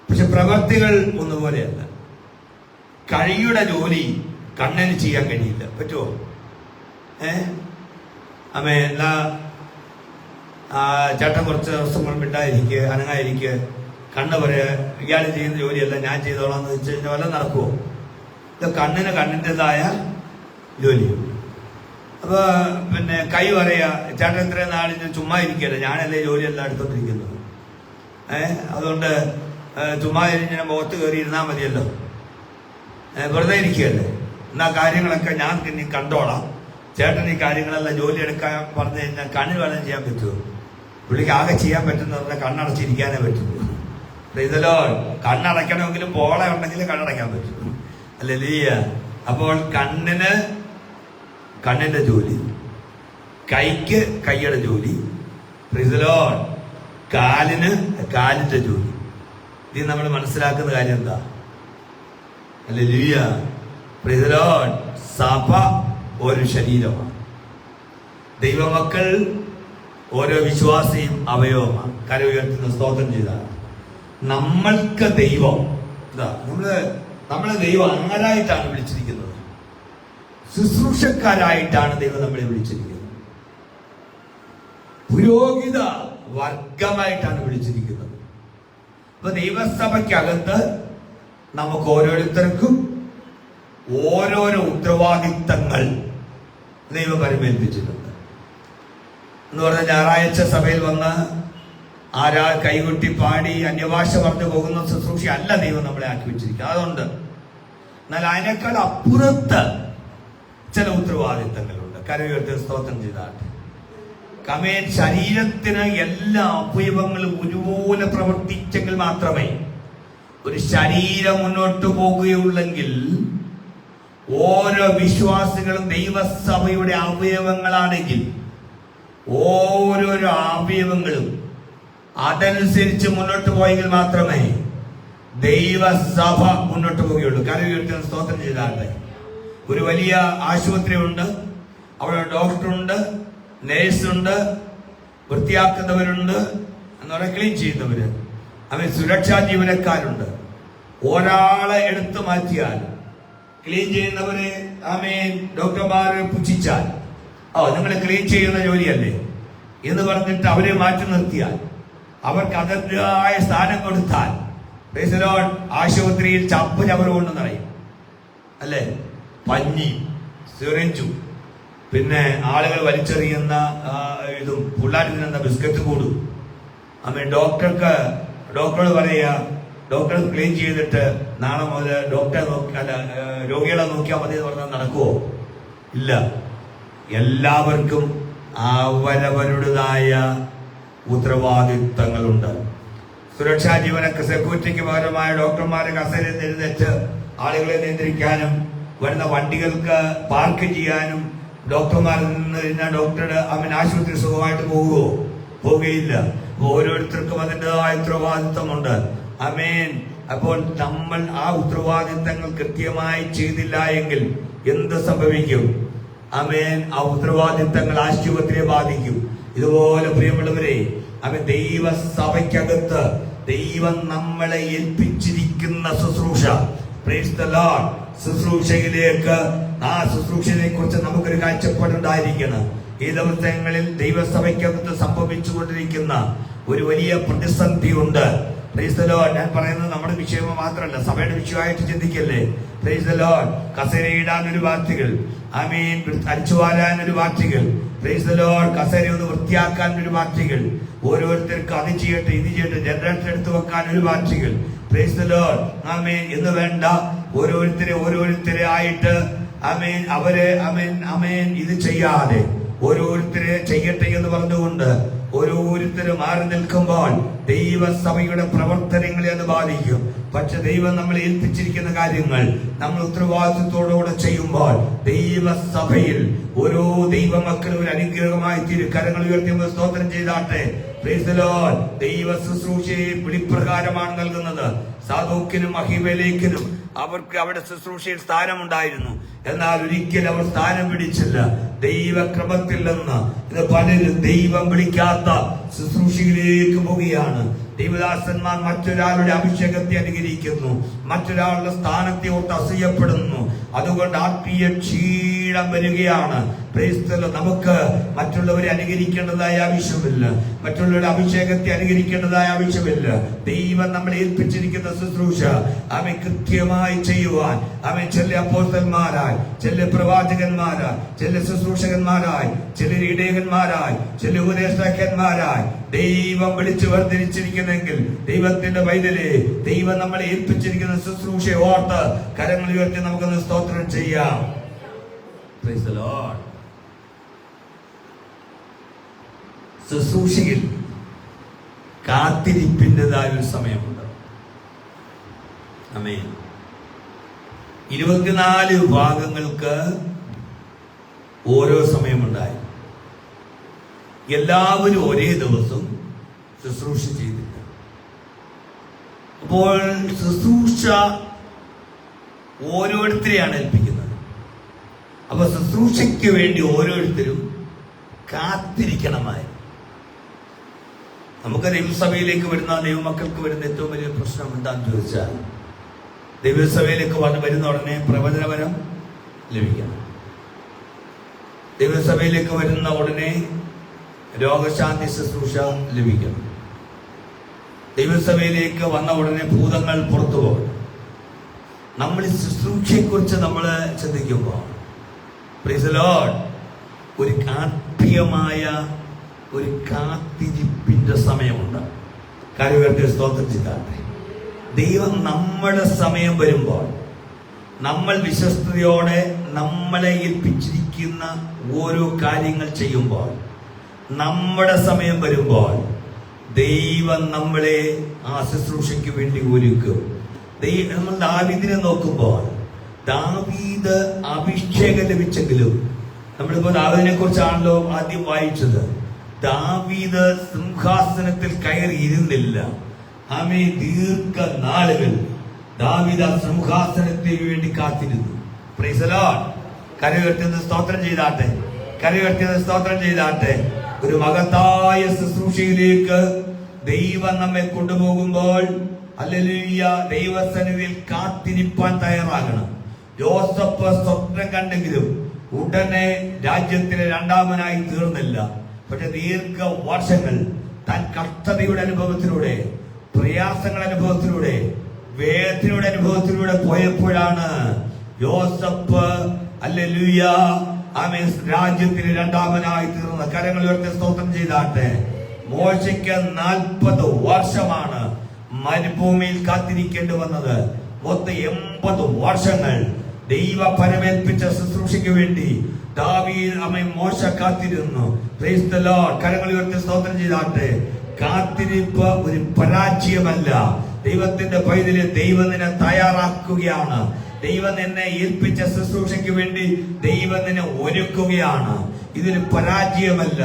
പക്ഷെ പ്രവൃത്തികൾ ഒന്നുപോലെയല്ല. കൈയുടെ ജോലി കണ്ണിന് ചെയ്യാൻ കഴിയില്ല. പറ്റുമോ? അമ്മേ ചേട്ടൻ കുറച്ച് ദിവസം മിണ്ടായിരിക്കുക, അനങ്ങായിരിക്കുക, കണ്ണ് പറയാ ഇയാൾ ചെയ്യുന്ന ജോലിയല്ല ഞാൻ ചെയ്തോളാം എന്ന് വെച്ച് കഴിഞ്ഞാൽ വല്ല നടക്കുമോ? ഇത് കണ്ണിന് കണ്ണിൻ്റെതായ ജോലിയുണ്ട്. അപ്പൊ പിന്നെ കൈ പറയാ ചേട്ടൻ ഇത്രയും നാളിന് ചുമ്മാ ഇരിക്കല്ലേ, ഞാനല്ലേ ജോലിയെല്ലാം എടുത്തോണ്ടിരിക്കുന്നത്. അതുകൊണ്ട് ചുമ്മാ ഇരിഞ്ഞ മുഖത്ത് കയറി ഇരുന്നാൽ മതിയല്ലോ, വെറുതെ ഇരിക്കുകയല്ലേ, എന്നാ കാര്യങ്ങളൊക്കെ ഞാൻ ഇനി കണ്ടോളാം. ചേട്ടൻ ഈ കാര്യങ്ങളെല്ലാം ജോലി എടുക്കാൻ പറഞ്ഞു കഴിഞ്ഞാൽ കണ്ണിൽ വേണം ചെയ്യാൻ പറ്റുമോ? പുള്ളിക്ക് ആകെ ചെയ്യാൻ പറ്റുന്ന പറഞ്ഞാൽ കണ്ണടച്ചിരിക്കാനേ പറ്റുള്ളൂ. ഇതല്ലോ കണ്ണടയ്ക്കണമെങ്കിലും പോള ഉണ്ടെങ്കിൽ കണ്ണടയ്ക്കാൻ പറ്റും, അല്ലേ? അപ്പോൾ കണ്ണിന്റെ ജോലി, കൈക്ക് കൈയുടെ ജോലി, കാലിന് കാലിന്റെ ജോലി. ഇത് നമ്മൾ മനസ്സിലാക്കുന്ന കാര്യം എന്താ? ഹല്ലേലൂയ. സഭ ഒരു ശരീരമാണ്. ദൈവമക്കൾ ഓരോ വിശ്വാസിയും അവയവമാണ്. കര ഉയർത്തുന്ന സ്തോത്രം ചെയ്താണ്. നമ്മൾക്ക് ദൈവം നമ്മളെ ദൈവം ആരായിട്ടാണ് വിളിച്ചിരിക്കുന്നത്? ശുശ്രൂഷക്കാരായിട്ടാണ് ദൈവം നമ്മളെ വിളിച്ചിരിക്കുന്നത്. പുരോഹിത വർഗമായിട്ടാണ് വിളിച്ചിരിക്കുന്നത്. അപ്പൊ ദൈവസഭയ്ക്കകത്ത് നമുക്ക് ഓരോരുത്തർക്കും ഓരോരോ ഉത്തരവാദിത്തങ്ങൾ ദൈവം പരിമേൽപ്പിച്ചിട്ടുണ്ട്. എന്ന് പറഞ്ഞാൽ ഞായറാഴ്ച സഭയിൽ വന്ന് കൈകൊട്ടി പാടി അന്യഭാഷ പറഞ്ഞു പോകുന്ന ശുശ്രൂഷ അല്ല ദൈവം നമ്മളെ ആക്കി വെച്ചിരിക്കുക. അതുകൊണ്ട് എന്നാൽ അതിനേക്കാൾ അപ്പുറത്ത് ചില ഉത്തരവാദിത്തങ്ങളുണ്ട്. കരയുയർത്തി സ്തോത്രം ചെയ്താട്ടെ. ശരീരത്തിന് എല്ലാ അവയവങ്ങളും ഒരുപോലെ പ്രവർത്തിച്ചെങ്കിൽ മാത്രമേ ഒരു ശരീരം മുന്നോട്ട് പോകുകയുള്ളെങ്കിൽ ഓരോ വിശ്വാസികളും ദൈവസഭയുടെ അവയവങ്ങളാണെങ്കിൽ ഓരോരോ അവയവങ്ങളും അതനുസരിച്ച് മുന്നോട്ട് പോയെങ്കിൽ മാത്രമേ ദൈവസഭ മുന്നോട്ട് പോവുകയുള്ളൂ. കരയുയർത്തി സ്തോത്രം ചെയ്താട്ടെ. ഒരു വലിയ ആശുപത്രി ഉണ്ട്, അവിടെ ഡോക്ടറുണ്ട്, നേഴ്സുണ്ട്, വൃത്തിയാക്കുന്നവരുണ്ട്, എന്ന് പറയാൻ ക്ലീൻ ചെയ്യുന്നവര്, അവർ സുരക്ഷാ ജീവനക്കാരുണ്ട്. ഒരാളെ എടുത്തു മാറ്റിയാൽ ക്ലീൻ ചെയ്യുന്നവര് ഡോക്ടർമാരെ പുച്ഛിച്ചാൽ നിങ്ങൾ ക്ലീൻ ചെയ്യുന്ന ജോലിയല്ലേ എന്ന് പറഞ്ഞിട്ട് അവരെ മാറ്റി നിർത്തിയാൽ, അവർക്ക് അതിൻ്റെതായ സ്ഥാനം കൊടുത്താൽ ആശുപത്രിയിൽ ചപ്പ് ചവറുകൊണ്ട് നിറയും, അല്ലേ? പഞ്ഞി, സിറിഞ്ചും, പിന്നെ ആളുകൾ വലിച്ചെറിയുന്ന ഇതും പിള്ളേർ തിന്നുന്ന ബിസ്ക്കറ്റ് കൂടും. ഡോക്ടറോട് പറയുക ഡോക്ടർ ക്ലീൻ ചെയ്തിട്ട് നാളെ മുതൽ രോഗികളെ നോക്കിയാൽ മതി എന്ന് പറഞ്ഞാൽ നടക്കുവോ? ഇല്ല. എല്ലാവർക്കും അവരവരുടേതായ ഉത്തരവാദിത്തങ്ങളുണ്ട്. സുരക്ഷാ ജീവനക്ക് സെക്യൂരിറ്റിക്ക് പകരമായ ഡോക്ടർമാരെ കസേരയിൽ എഴുന്നേറ്റ് ആളുകളെ നിയന്ത്രിക്കാനും വരുന്ന വണ്ടികൾക്ക് പാർക്ക് ചെയ്യാനും ഡോക്ടർമാരിൽ നിന്ന് ഡോക്ടറുടെ ആശുപത്രി സുഖമായിട്ട് പോവുകയില്ല. ഓരോരുത്തർക്കും അതിൻ്റെതായ ഉത്തരവാദിത്തമുണ്ട്. അപ്പോൾ നമ്മൾ ആ ഉത്തരവാദിത്തങ്ങൾ കൃത്യമായി ചെയ്തില്ല എങ്കിൽ എന്ത് സംഭവിക്കും? ആ ഉത്തരവാദിത്തങ്ങൾ ആശുപത്രിയെ ബാധിക്കും. ഇതുപോലെ പ്രിയമുള്ളവരെ, ദൈവസഭയ്ക്കകത്ത് ദൈവം നമ്മളെ ഏൽപ്പിച്ചിരിക്കുന്ന ശുശ്രൂഷ, പ്രൈസ് ദി ലോർഡ്, ശുശ്രൂഷയിലേക്ക് ആ ശുശ്രൂഷയെ കുറിച്ച് നമുക്കൊരു കാഴ്ചപ്പാടുണ്ടായിരിക്കണം. ഈ ദിവസങ്ങളിൽ ദൈവസഭയ്ക്കകത്ത് സംഭവിച്ചുകൊണ്ടിരിക്കുന്ന ഒരു വലിയ പ്രതിസന്ധി ഉണ്ട്. Praise the Lord. ഞാൻ പറയുന്നത് നമ്മുടെ വിഷയം മാത്രമല്ല, സഭയുടെ വിഷയമായിട്ട് ചിന്തിക്കല്ലേ. Praise the Lord. കസേരയിടാൻ ഒരു പാർട്ടികൾ, അടിച്ചു വാരാൻ ഒരു പാർട്ടികൾ, പ്രൈസ് ദി ലോർഡ്. കസേര ഒന്ന് വൃത്തിയാക്കാൻ ഒരു പാർട്ടികൾ, ഓരോരുത്തർക്ക് അത് ചെയ്യട്ടെ ഇത് ചെയ്യട്ടെ, ജനറേറ്റർ എടുത്തു വെക്കാൻ ഒരു പാർട്ടികൾ, പ്രൈസ് ദി ലോർഡ്. എന്ന് വേണ്ട, ഓരോരുത്തരെ ആയിട്ട് അവര് ഇത് ചെയ്യാതെ ഓരോരുത്തരെ ചെയ്യട്ടെ എന്ന് പറഞ്ഞുകൊണ്ട് ഓരോരുത്തരും മാറി നിൽക്കുമ്പോൾ ദൈവസഭയുടെ പ്രവർത്തനങ്ങളെ അത് ബാധിക്കും. പക്ഷെ ദൈവം നമ്മളെ ഏൽപ്പിച്ചിരിക്കുന്ന കാര്യങ്ങൾ നമ്മൾ ഉത്തരവാദിത്വത്തോടുകൂടെ ചെയ്യുമ്പോൾ ദൈവസഭയിൽ ഓരോ ദൈവമക്കളും ഒരു അനുഗ്രഹമായി തീരും. കരങ്ങൾ ഉയർത്തി സ്തോത്രം ചെയ്താട്ടെ. Praise the Lord. ദൈവ ശുശ്രൂഷയെ വിളിപ്രകാരമാണ് നൽകുന്നത്. സാദോക്കിനും അഹിമേലെക്കിനും അവർക്ക് അവിടെ ശുശ്രൂഷയിൽ സ്ഥാനമുണ്ടായിരുന്നു. എന്നാൽ ഒരിക്കലും അവർ സ്ഥാനം പിടിച്ചില്ല. ദൈവക്രമത്തിൽ നിന്ന് ഇത് പലരും ദൈവം വിളിക്കാത്ത ശുശ്രൂഷയിലേക്ക് പോവുകയാണ്. ദൈവദാസന്മാർ മറ്റൊരാളുടെ അഭിഷേകത്തെ അനുകരിക്കുന്നു, മറ്റൊരാളുടെ സ്ഥാനത്തെ ഓർത്ത് അസൂയപ്പെടുന്നു. അതുകൊണ്ട് ആത്മീയ ക്ഷീണം വരികയാണ്. നമുക്ക് മറ്റുള്ളവരെ അനുകരിക്കേണ്ടതായ ആവശ്യമില്ല, മറ്റുള്ളവരുടെ അഭിഷേകത്തെ അനുകരിക്കേണ്ടതായ ആവശ്യമില്ല. ദൈവം നമ്മളെ ഏൽപ്പിച്ചിരിക്കുന്ന ശുശ്രൂഷ അവൻ കൃത്യമായി ചെയ്യുവാൻ അവൻ ചില അപ്പോസ്തലന്മാരായി, ചില പ്രവാചകന്മാരായി, ചില ശുശ്രൂഷകന്മാരായി, ചില ഇടയകന്മാരായി, ചില ഉപദേഷ്ടാക്കന്മാരായി ദൈവം വിളിച്ചു വേർതിരിച്ചിരിക്കുന്നെങ്കിൽ ദൈവത്തിന്റെ പൈതലേ, ദൈവം നമ്മളെ ഏൽപ്പിച്ചിരിക്കുന്ന ശുശ്രൂഷയെ ഓർത്ത് കരങ്ങൾ ഉയർത്തി നമുക്കൊന്ന് സ്തോത്രം ചെയ്യാം. Price the Lord. ശുശ്രൂഷയിൽ കാത്തിരിപ്പിൻ്റെതായ ഒരു സമയമുണ്ട്. ആമേൻ. 24 വിഭാഗങ്ങൾക്ക് ഓരോ സമയമുണ്ടായി. എല്ലാവരും ഒരേ ദിവസം ശുശ്രൂഷ ചെയ്തില്ല. അപ്പോൾ ശുശ്രൂഷ ഓരോരുത്തരെയാണ് ഏൽപ്പിക്കുന്നത്. അപ്പൊ ശുശ്രൂഷയ്ക്ക് വേണ്ടി ഓരോരുത്തരും കാത്തിരിക്കണമായി. നമുക്ക് ദൈവസഭയിലേക്ക് വരുന്ന ദൈവമക്കൾക്ക് വരുന്ന ഏറ്റവും വലിയ പ്രശ്നം എന്താണെന്ന് ചോദിച്ചാൽ, ദൈവസഭയിലേക്ക് വരുന്ന ഉടനെ പ്രവചനപരം ലഭിക്കണം. ദൈവസഭയിലേക്ക് വരുന്ന ഉടനെ രോഗശാന്തി ശുശ്രൂഷ ലഭിക്കണം. ദൈവസഭയിലേക്ക് വന്ന ഉടനെ ഭൂതങ്ങൾ പുറത്തു പോകണം. നമ്മൾ ഈ ശുശ്രൂഷയെക്കുറിച്ച് നമ്മൾ ചിന്തിക്കുമ്പോൾ പ്രൈസ് ദി ലോർഡ്, ഒരു ആത്മീയമായ ഒരു കാത്തിരിപ്പിന്റെ സമയമുണ്ട്. കാര്യവർക്ക് സ്തോത്രം ചെയ്താട്ടെ. ദൈവം നമ്മുടെ സമയം വരുമ്പോൾ, നമ്മൾ വിശ്വസ്തയോടെ നമ്മളെ ഏൽപ്പിച്ചിരിക്കുന്ന ഓരോ കാര്യങ്ങൾ ചെയ്യുമ്പോൾ, നമ്മുടെ സമയം വരുമ്പോൾ ദൈവം നമ്മളെ ആ ശുശ്രൂഷയ്ക്ക് വേണ്ടി ഒരുക്കും. നമ്മൾ ദാവീദിനെ നോക്കുമ്പോൾ, ദാവീദ് അഭിഷേകം ലഭിച്ചെങ്കിലും, നമ്മളിപ്പോ ദാവീദിനെ കുറിച്ചാണല്ലോ ആദ്യം വായിച്ചത്. ദാവീദ് സിംഹാസനത്തിൽ കയറി ഇരുന്നില്ല. ആമേൻ. ദീർഘനാളുകൾ ദാവീദ് സിംഹാസനത്തിന് വേണ്ടി കാത്തിരുന്നു. Price the Lord. കരയുയർത്തി സ്തോത്രം ചെയ്താട്ടെ, കരയുയർത്തി സ്തോത്രം ചെയ്താട്ടെ. ഒരു മഹത്തായ ശുശ്രൂഷയിലേക്ക് ദൈവം നമ്മെ കൊണ്ടുപോകുമ്പോൾ ഹല്ലേലൂയ, ദൈവസന്നിധിയിൽ കാത്തിരിപ്പാൻ തയ്യാറാകണം. യോസഫ് സ്വപ്നം കണ്ടെങ്കിലും ഉടനെ രാജ്യത്തിലെ രണ്ടാമനായി തീർന്നില്ല. പക്ഷെ ദീർഘ വർഷങ്ങൾ താൻ കഷ്ടതയുടെ അനുഭവത്തിലൂടെ, പ്രയാസങ്ങളുടെ അനുഭവത്തിലൂടെ, വേദനയുടെ അനുഭവത്തിലൂടെ പോയപ്പോഴാണ് യോസഫ് ഹല്ലേലൂയ ആമേൻ രാജ്യത്തിലെ രണ്ടാമനായി തീർന്ന. കരങ്ങൾ ഉയർത്തി സ്തോത്രം ചെയ്താട്ടെ. മോശയ്ക്ക് 40 വർഷമാണ് മരുഭൂമിയിൽ കാത്തിരിക്കേണ്ടി വന്നത്. മൊത്തം 80 വർഷങ്ങൾ ദൈവ പരമേൽപ്പിച്ച ശുശ്രൂഷയ്ക്ക് വേണ്ടി ദാവീദ് ആമേൻ മോശ കാത്തിരുന്നു. Price the Lord. കരങ്ങൾ ഉയർത്തി സ്തോത്രം ചെയ്താട്ടെ. കാത്തിരിപ്പ് ഒരു പരാജയമല്ല. ദൈവത്തിന്റെ പൈതലെ ദൈവം നിന്നെ തയ്യാറാക്കുകയാണ്. ദൈവം നിന്നെ ഏൽപ്പിച്ച ശുശ്രൂഷയ്ക്ക് വേണ്ടി ദൈവം നിന്നെ ഒരുക്കുകയാണ്. ഇതൊരു പരാജയമല്ല.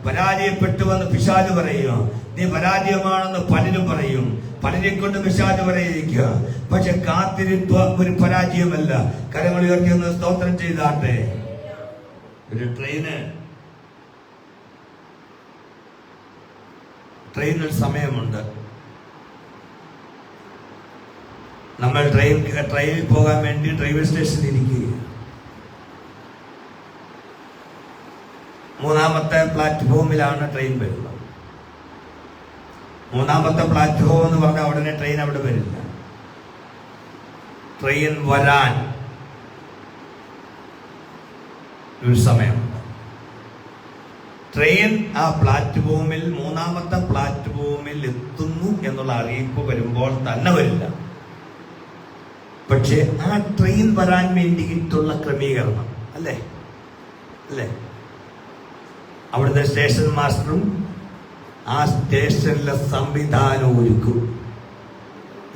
പരാജയപ്പെട്ടുവെന്ന് പിശാച് പറയുക, നീ പരാജയമാണെന്ന് പലരും പറയും, പലരെ കൊണ്ട് പിശാച് പറയിക്കുക. പക്ഷെ കാത്തിരിപ്പ് ഒരു പരാജയമല്ല. കരങ്ങൾ ഉയർത്തി ഒന്ന് സ്തോത്രം ചെയ്താട്ടെ. ഒരു ട്രെയിനിൽ സമയമുണ്ട്. നമ്മൾ ട്രെയിനിൽ പോകാൻ വേണ്ടി റെയിൽവേ സ്റ്റേഷനിൽ ഇരിക്കുകയാണ്. 3ാമത്തെ പ്ലാറ്റ്ഫോമിലാണ് ട്രെയിൻ വരുന്നത്. 3ാമത്തെ പ്ലാറ്റ്ഫോം എന്ന് പറഞ്ഞാൽ ഉടനെ ട്രെയിൻ അവിടെ വരില്ല. ട്രെയിൻ വരാൻ ഒരു സമയമുണ്ട്. ട്രെയിൻ ആ പ്ലാറ്റ്ഫോമിൽ 3ാമത്തെ പ്ലാറ്റ്ഫോമിൽ എത്തുന്നു എന്നുള്ള അറിയിപ്പ് വരുമ്പോൾ തന്നെ വരില്ല. പക്ഷെ ആ ട്രെയിൻ വരാൻ വേണ്ടിയിട്ടുള്ള ക്രമീകരണം അല്ലേ അല്ലേ അവിടുത്തെ സ്റ്റേഷൻ മാസ്റ്ററും ആ സ്റ്റേഷനിലെ സംവിധാനം ഒരുക്കും.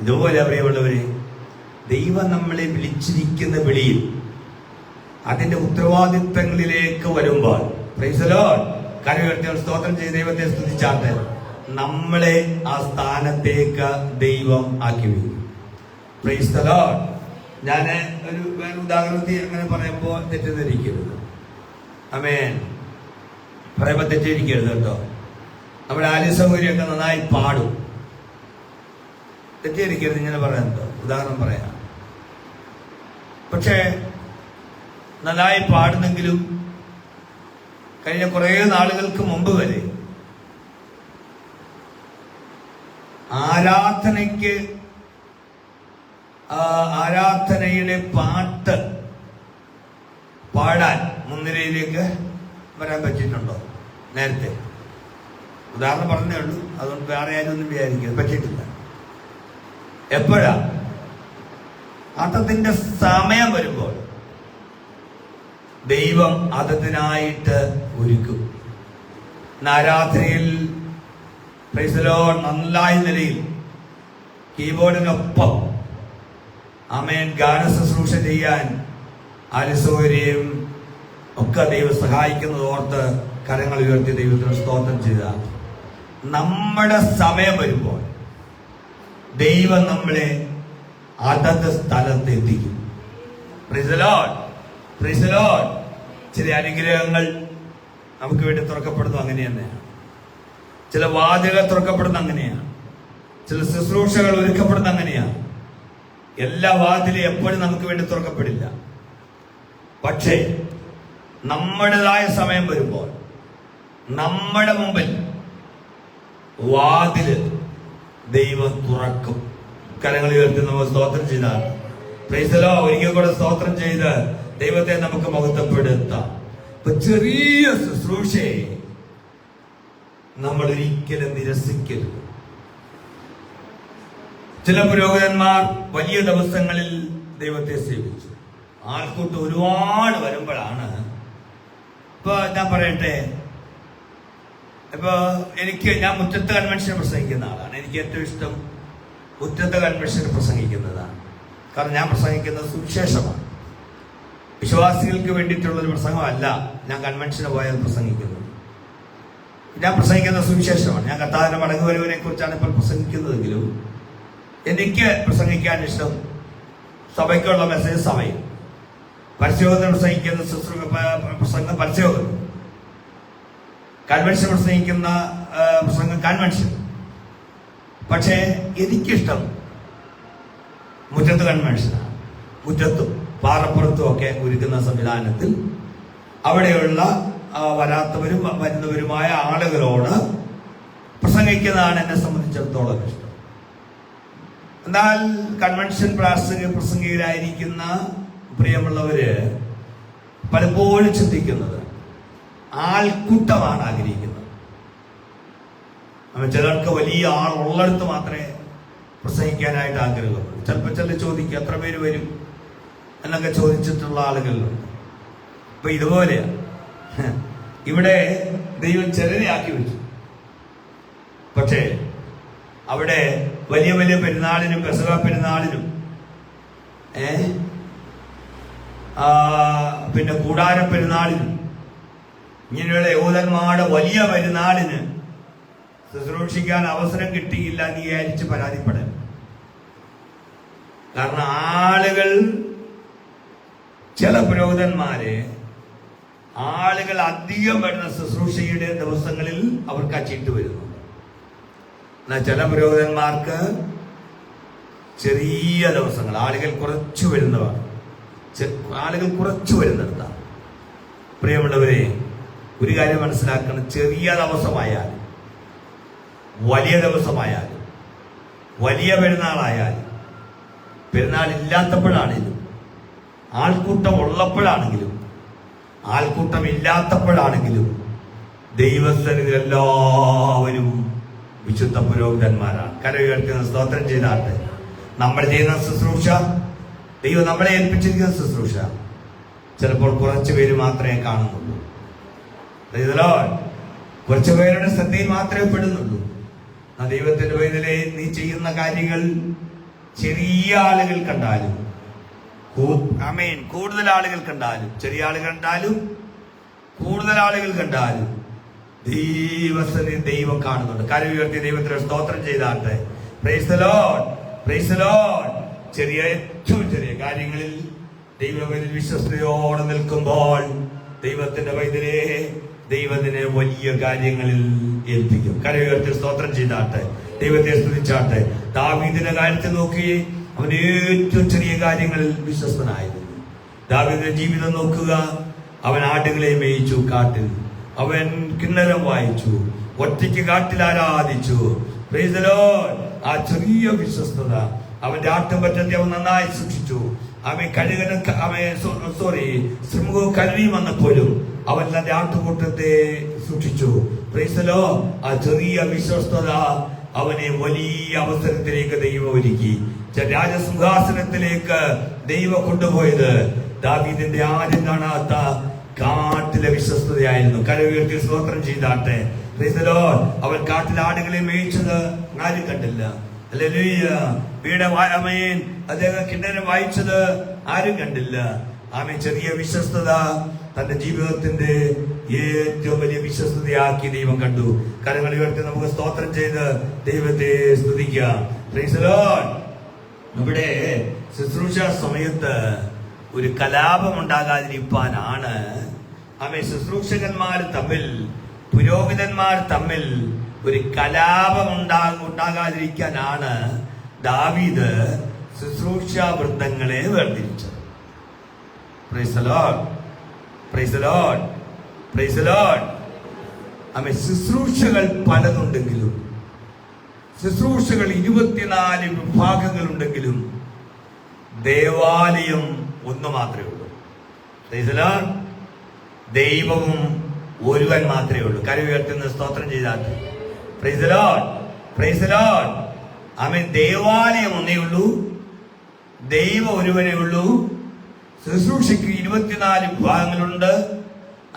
ഇതുപോലെ പ്രിയമുള്ളവരെ, ദൈവം നമ്മളെ വിളിച്ചിരിക്കുന്ന വിളിയിൽ അതിന്റെ ഉത്തരവാദിത്തങ്ങളിലേക്ക് വരുമ്പോൾ പ്രൈസ് ദി ലോർഡ്, കരയുയർത്തി സ്തോത്രം ചെയ്ത് ദൈവത്തെ സ്തുതിച്ചാട്ടെ. നമ്മളെ ആ സ്ഥാനത്തേക്ക് ദൈവം ആക്കി വയ്ക്കും. Price the Lord. ഞാൻ ഒരു വേറെ ഉദാഹരണത്തിൽ അങ്ങനെ പറയുമ്പോൾ തെറ്റിദ്ധരിക്കരുത്. ആമേൻ. പറയുമ്പോൾ തെറ്റിദ്ധരിക്കരുത് കേട്ടോ. നമ്മുടെ ആലസ്യസൗകര്യമൊക്കെ നന്നായി പാടും. തെറ്റിദ്ധരിക്കരുത് ഇങ്ങനെ പറയുന്നത്. ഉദാഹരണം പറയാം. പക്ഷേ നന്നായി പാടുന്നെങ്കിലും കഴിഞ്ഞ കുറേ നാളുകൾക്ക് മുമ്പ് വരെ ആരാധനയുടെ പാട്ട് പാടാൻ മുൻനിരയിലേക്ക് വരാൻ പറ്റിയിട്ടുണ്ടോ? നേരത്തെ ഉദാഹരണം പറഞ്ഞേ ഉള്ളൂ. അതുകൊണ്ട് വേറെ ആരും ഒന്നും വിചാരിക്കുക പറ്റിയിട്ടില്ല. എപ്പോഴാ? അതതിന്റെ സമയം വരുമ്പോൾ ദൈവം അതതിനായിട്ട് ഒരുക്കും. ആരാധനയിൽ പ്രൈസ് ദി ലോർഡ് നന്നായ നിലയിൽ കീബോർഡിനൊപ്പം ആമേൻ ഗാന ശുശ്രൂഷ ചെയ്യാൻ ആലസ്യസൗകര്യം ഒക്കെ ദൈവം സഹായിക്കുന്നത് ഓർത്ത് കരങ്ങൾ ഉയർത്തി ദൈവത്തിന് സ്തോത്രം ചെയ്ത നമ്മുടെ സമയം വരുമ്പോൾ ദൈവം നമ്മളെ അതത് സ്ഥലത്ത് എത്തിക്കും. Price the Lord. Praise the Lord. ചില അനുഗ്രഹങ്ങൾ നമുക്ക് വേണ്ടി തുറക്കപ്പെടുന്നു അങ്ങനെ തന്നെയാണ്. ചില വാതിലുകൾ തുറക്കപ്പെടുന്ന അങ്ങനെയാണ്. ചില ശുശ്രൂഷകൾ ഒരുക്കപ്പെടുന്ന അങ്ങനെയാണ്. എല്ലാ വാതിലും എപ്പോഴും നമുക്ക് വേണ്ടി തുറക്കപ്പെടില്ല. പക്ഷേ നമ്മുടേതായ സമയം വരുമ്പോൾ നമ്മുടെ മുമ്പിൽ വാതില് ദൈവം തുറക്കും. കരങ്ങൾ ഉയർത്തി നമ്മൾ സ്തോത്രം ചെയ്താണ്. Price the Lord. ഒരിക്കൽ കൂടെ സ്തോത്രം ചെയ്ത് ദൈവത്തെ നമുക്ക് മഹത്വപ്പെടുത്താം. ഇപ്പൊ ചെറിയ ശുശ്രൂഷയെ നമ്മൾ ഒരിക്കലും നിരസിക്കരുത്. ചില പുരോഹിതന്മാർ വലിയ ദിവസങ്ങളിൽ ദൈവത്തെ സേവിച്ചു. ആൾക്കൂട്ട് ഒരുപാട് വരുമ്പോഴാണ്. ഇപ്പൊ ഞാൻ പറയട്ടെ, ഇപ്പൊ ഞാൻ മുറ്റത്ത് കൺവെൻഷൻ പ്രസംഗിക്കുന്ന ആളാണ്. എനിക്ക് ഏറ്റവും ഇഷ്ടം മുറ്റത്ത് കൺവെൻഷൻ പ്രസംഗിക്കുന്നതാണ്. കാരണം ഞാൻ പ്രസംഗിക്കുന്നത് സുവിശേഷമാണ്. വിശ്വാസികൾക്ക് വേണ്ടിയിട്ടുള്ളൊരു പ്രസംഗമല്ല ഞാൻ കൺവെൻഷന് പോയാൽ പ്രസംഗിക്കുന്നത്. ഞാൻ പ്രസംഗിക്കുന്ന സുവിശേഷമാണ്. ഞാൻ കർത്താവിന്റെ മടങ്ങുവരവിനെ കുറിച്ചാണ് ഇപ്പോൾ പ്രസംഗിക്കുന്നതെങ്കിലും എനിക്ക് പ്രസംഗിക്കാൻ ഇഷ്ടം സഭയ്ക്കുള്ള മെസ്സേജ് സഭയിൽ, പരസ്യയോഗത്തിൽ പ്രസംഗിക്കുന്ന പ്രസംഗം പരസ്യയോഗം, കൺവെൻഷൻ പ്രസംഗിക്കുന്ന പ്രസംഗം കൺവെൻഷൻ. പക്ഷേ എനിക്കിഷ്ടം മുറ്റത്ത് കൺവെൻഷനാണ്. മുറ്റത്തും പാറപ്പുറത്തും ഒക്കെ ഒരുക്കുന്ന സംവിധാനത്തിൽ അവിടെയുള്ള വരാത്തവരും വരുന്നവരുമായ ആളുകളോട് പ്രസംഗിക്കുന്നതാണ് എന്നെ സംബന്ധിച്ചിടത്തോളം ഇഷ്ടം. എന്നാൽ കൺവെൻഷൻ പ്രസംഗികരായിരിക്കുന്ന പ്രിയമുള്ളവര് പലപ്പോഴും ചിന്തിക്കുന്നത് ആൾക്കൂട്ടമാണ് ആഗ്രഹിക്കുന്നത്. ചിലർക്ക് വലിയ ആളുള്ളിടത്ത് മാത്രമേ പ്രസംഗിക്കാനായിട്ട് ആഗ്രഹമുള്ളൂ. ചിലപ്പോൾ ചില ചോദിക്കും എത്ര പേര് വരും എന്നൊക്കെ ചോദിച്ചിട്ടുള്ള ആളുകളുണ്ട്. അപ്പൊ ഇതുപോലെയാ ഇവിടെ ദൈവം ചിലരെ ആക്കി വെച്ചു. പക്ഷേ അവിടെ വലിയ വലിയ പെരുന്നാളിനും പെസഹ പെരുന്നാളിനും പിന്നെ കൂടാര പെരുന്നാളിനും ഇങ്ങനെയുള്ള യഹൂദന്മാരുടെ വലിയ പെരുന്നാളിന് ശുശ്രൂഷിക്കാൻ അവസരം കിട്ടിയില്ല എന്ന് വിചാരിച്ച് പരാതിപ്പെടാൻ. കാരണം ആളുകൾ, ചില പുരോഹിതന്മാരെ ആളുകൾ അധികം വരുന്ന ശുശ്രൂഷയുടെ ദിവസങ്ങളിൽ അവർക്ക് ആ ചീട്ട് വരുന്നുണ്ട്. എന്നാൽ ചില പുരോഹിതന്മാർക്ക് ചെറിയ ദിവസങ്ങൾ, ആളുകൾ കുറച്ചു വരുന്നിടത്താണ്. പ്രിയമുള്ളവരെ, ഒരു കാര്യം മനസ്സിലാക്കണം. ചെറിയ ദിവസമായാലും വലിയ ദിവസമായാലും വലിയ പെരുന്നാളായാലും പെരുന്നാളില്ലാത്തപ്പോഴാണെങ്കിലും ആൾക്കൂട്ടം ഉള്ളപ്പോഴാണെങ്കിലും ആൾക്കൂട്ടം ഇല്ലാത്തപ്പോഴാണെങ്കിലും ദൈവസന്നിധിയിൽ എല്ലാവരും വിശുദ്ധ പുരോഹിതന്മാരാണ്. കരയുയർത്തുന്ന സ്തോത്രം ചെയ്താട്ടെ. നമ്മൾ ചെയ്യുന്ന ശുശ്രൂഷ, ദൈവം നമ്മളെ ഏൽപ്പിച്ചിരിക്കുന്ന ശുശ്രൂഷ ചിലപ്പോൾ കുറച്ചു പേര് മാത്രമേ കാണുന്നുള്ളൂ. കുറച്ചു പേരുടെ ശ്രദ്ധയിൽ മാത്രമേ പെടുന്നുള്ളൂ. ദൈവത്തിന്റെ വേദനയെ നീ ചെയ്യുന്ന കാര്യങ്ങൾ ചെറിയ ആളുകൾ കണ്ടാലും കൂടുതൽ ആളുകൾ കണ്ടാലും, ചെറിയ ആളുകൾ കണ്ടാലും കൂടുതൽ ആളുകൾ കണ്ടാലും ദൈവസന്നിധി ദൈവം കാണുന്നുണ്ട്. കരം ഉയർത്തി ദൈവത്തിന് സ്തോത്രം ചെയ്താട്ടെ. Praise the Lord, praise the Lord. ഏറ്റവും ചെറിയ കാര്യങ്ങളിൽ ദൈവത്തിൽ വിശ്വസ്തയോടെ നിൽക്കുമ്പോൾ ദൈവത്തിന്റെ വൈദ്യരെ ദൈവത്തിനെ വലിയ കാര്യങ്ങളിൽ ഏൽപ്പിക്കും. കരം ഉയർത്തി സ്തോത്രം ചെയ്താട്ടെ, ദൈവത്തെ സ്തുതിച്ചാട്ടെ. ദാവീദിന്റെ കാര്യത്തിൽ നോക്കി, അവൻ ഏറ്റവും ചെറിയ കാര്യങ്ങളിൽ വിശ്വസ്തനായിരുന്നു. ദാവീദിന്റെ ജീവിതം നോക്കുക. അവൻ ആടുകളെ മേയിച്ചു കാട്ടിൽ, അവൻ കിന്നരം വായിച്ചു, ഒറ്റയ്ക്ക് കാട്ടിൽ ആരാധിച്ചു. Price the Lord. ആ ചെറിയ വിശ്വസ്തത, അവന്റെ ആട്ടുംപറ്റത്തെ അവൻ നന്നായി സൂക്ഷിച്ചു. സിംഹവും കരടിയും വന്നപ്പോഴും അവൻ തന്റെ ആട്ടുകൂട്ടത്തെ സൂക്ഷിച്ചു. Price the Lord. ആ ചെറിയ വിശ്വസ്തത അവനെ വലിയ അവസരത്തിലേക്ക് ദൈവം ഒരുക്കി. രാജസിംഹാസനത്തിലേക്ക് ദൈവം കൊണ്ടുപോയത് ദാവീദിന്റെ ആരും കാണാത്ത കാട്ടിലെ വിശ്വസ്തതയായിരുന്നു. കരം ഉയർത്തി സ്തോത്രം ചെയ്താട്ടെ. Praise the Lord. അവൻ കാട്ടിൽ ആടുകളെ മേയിച്ചത് ആരും കണ്ടില്ല. ഹല്ലേലൂയ. ആമേൻ. അദ്ദേഹം കിന്നരം വായിച്ചത് ആരും കണ്ടില്ല. ആമേൻ. ചെറിയ വിശ്വസ്തത തന്റെ ജീവിതത്തിന്റെ ഏറ്റവും വലിയ വിശ്വസ്തതയാക്കി ദൈവം കണ്ടു. കരങ്ങൾ ഉയർത്തി നമുക്ക് സ്തോത്രം ചെയ്ത് ദൈവത്തെ സ്തുതിക്കാം. Price the Lord. ഇവിടെ ശുശ്രൂഷ സമയത്ത് ഒരു കലാപം ഉണ്ടാകാതിരിക്കാനാണ് ശുശ്രൂഷകന്മാർ തമ്മിൽ, പുരോഹിതന്മാർ തമ്മിൽ ഒരു കലാപം ഉണ്ടാകാതിരിക്കാനാണ് ദാവീദ് ശുശ്രൂഷ വൃന്ദങ്ങളെ വേർതിരിച്ചത്. Praise the Lord, praise the Lord, praise the Lord. ശുശ്രൂഷകൾ പലതുണ്ടെങ്കിലും, ശുശ്രൂഷകൾ 24 വിഭാഗങ്ങളുണ്ടെങ്കിലും ദേവാലയം ഒന്ന് മാത്രമേ ഉള്ളൂ. Praise the Lord. ദൈവവും ഒരുവൻ മാത്രമേ ഉള്ളൂ. കരം ഉയർത്തുന്ന സ്തോത്രം ചെയ്താൽ praise the Lord, praise the Lord. ആമേൻ. ദേവാലയം ഒന്നേ ഉള്ളൂ, ദൈവം ഒരുവനേ ഉള്ളൂ. ശുശ്രൂഷയ്ക്ക് 24 വിഭാഗങ്ങളുണ്ട്,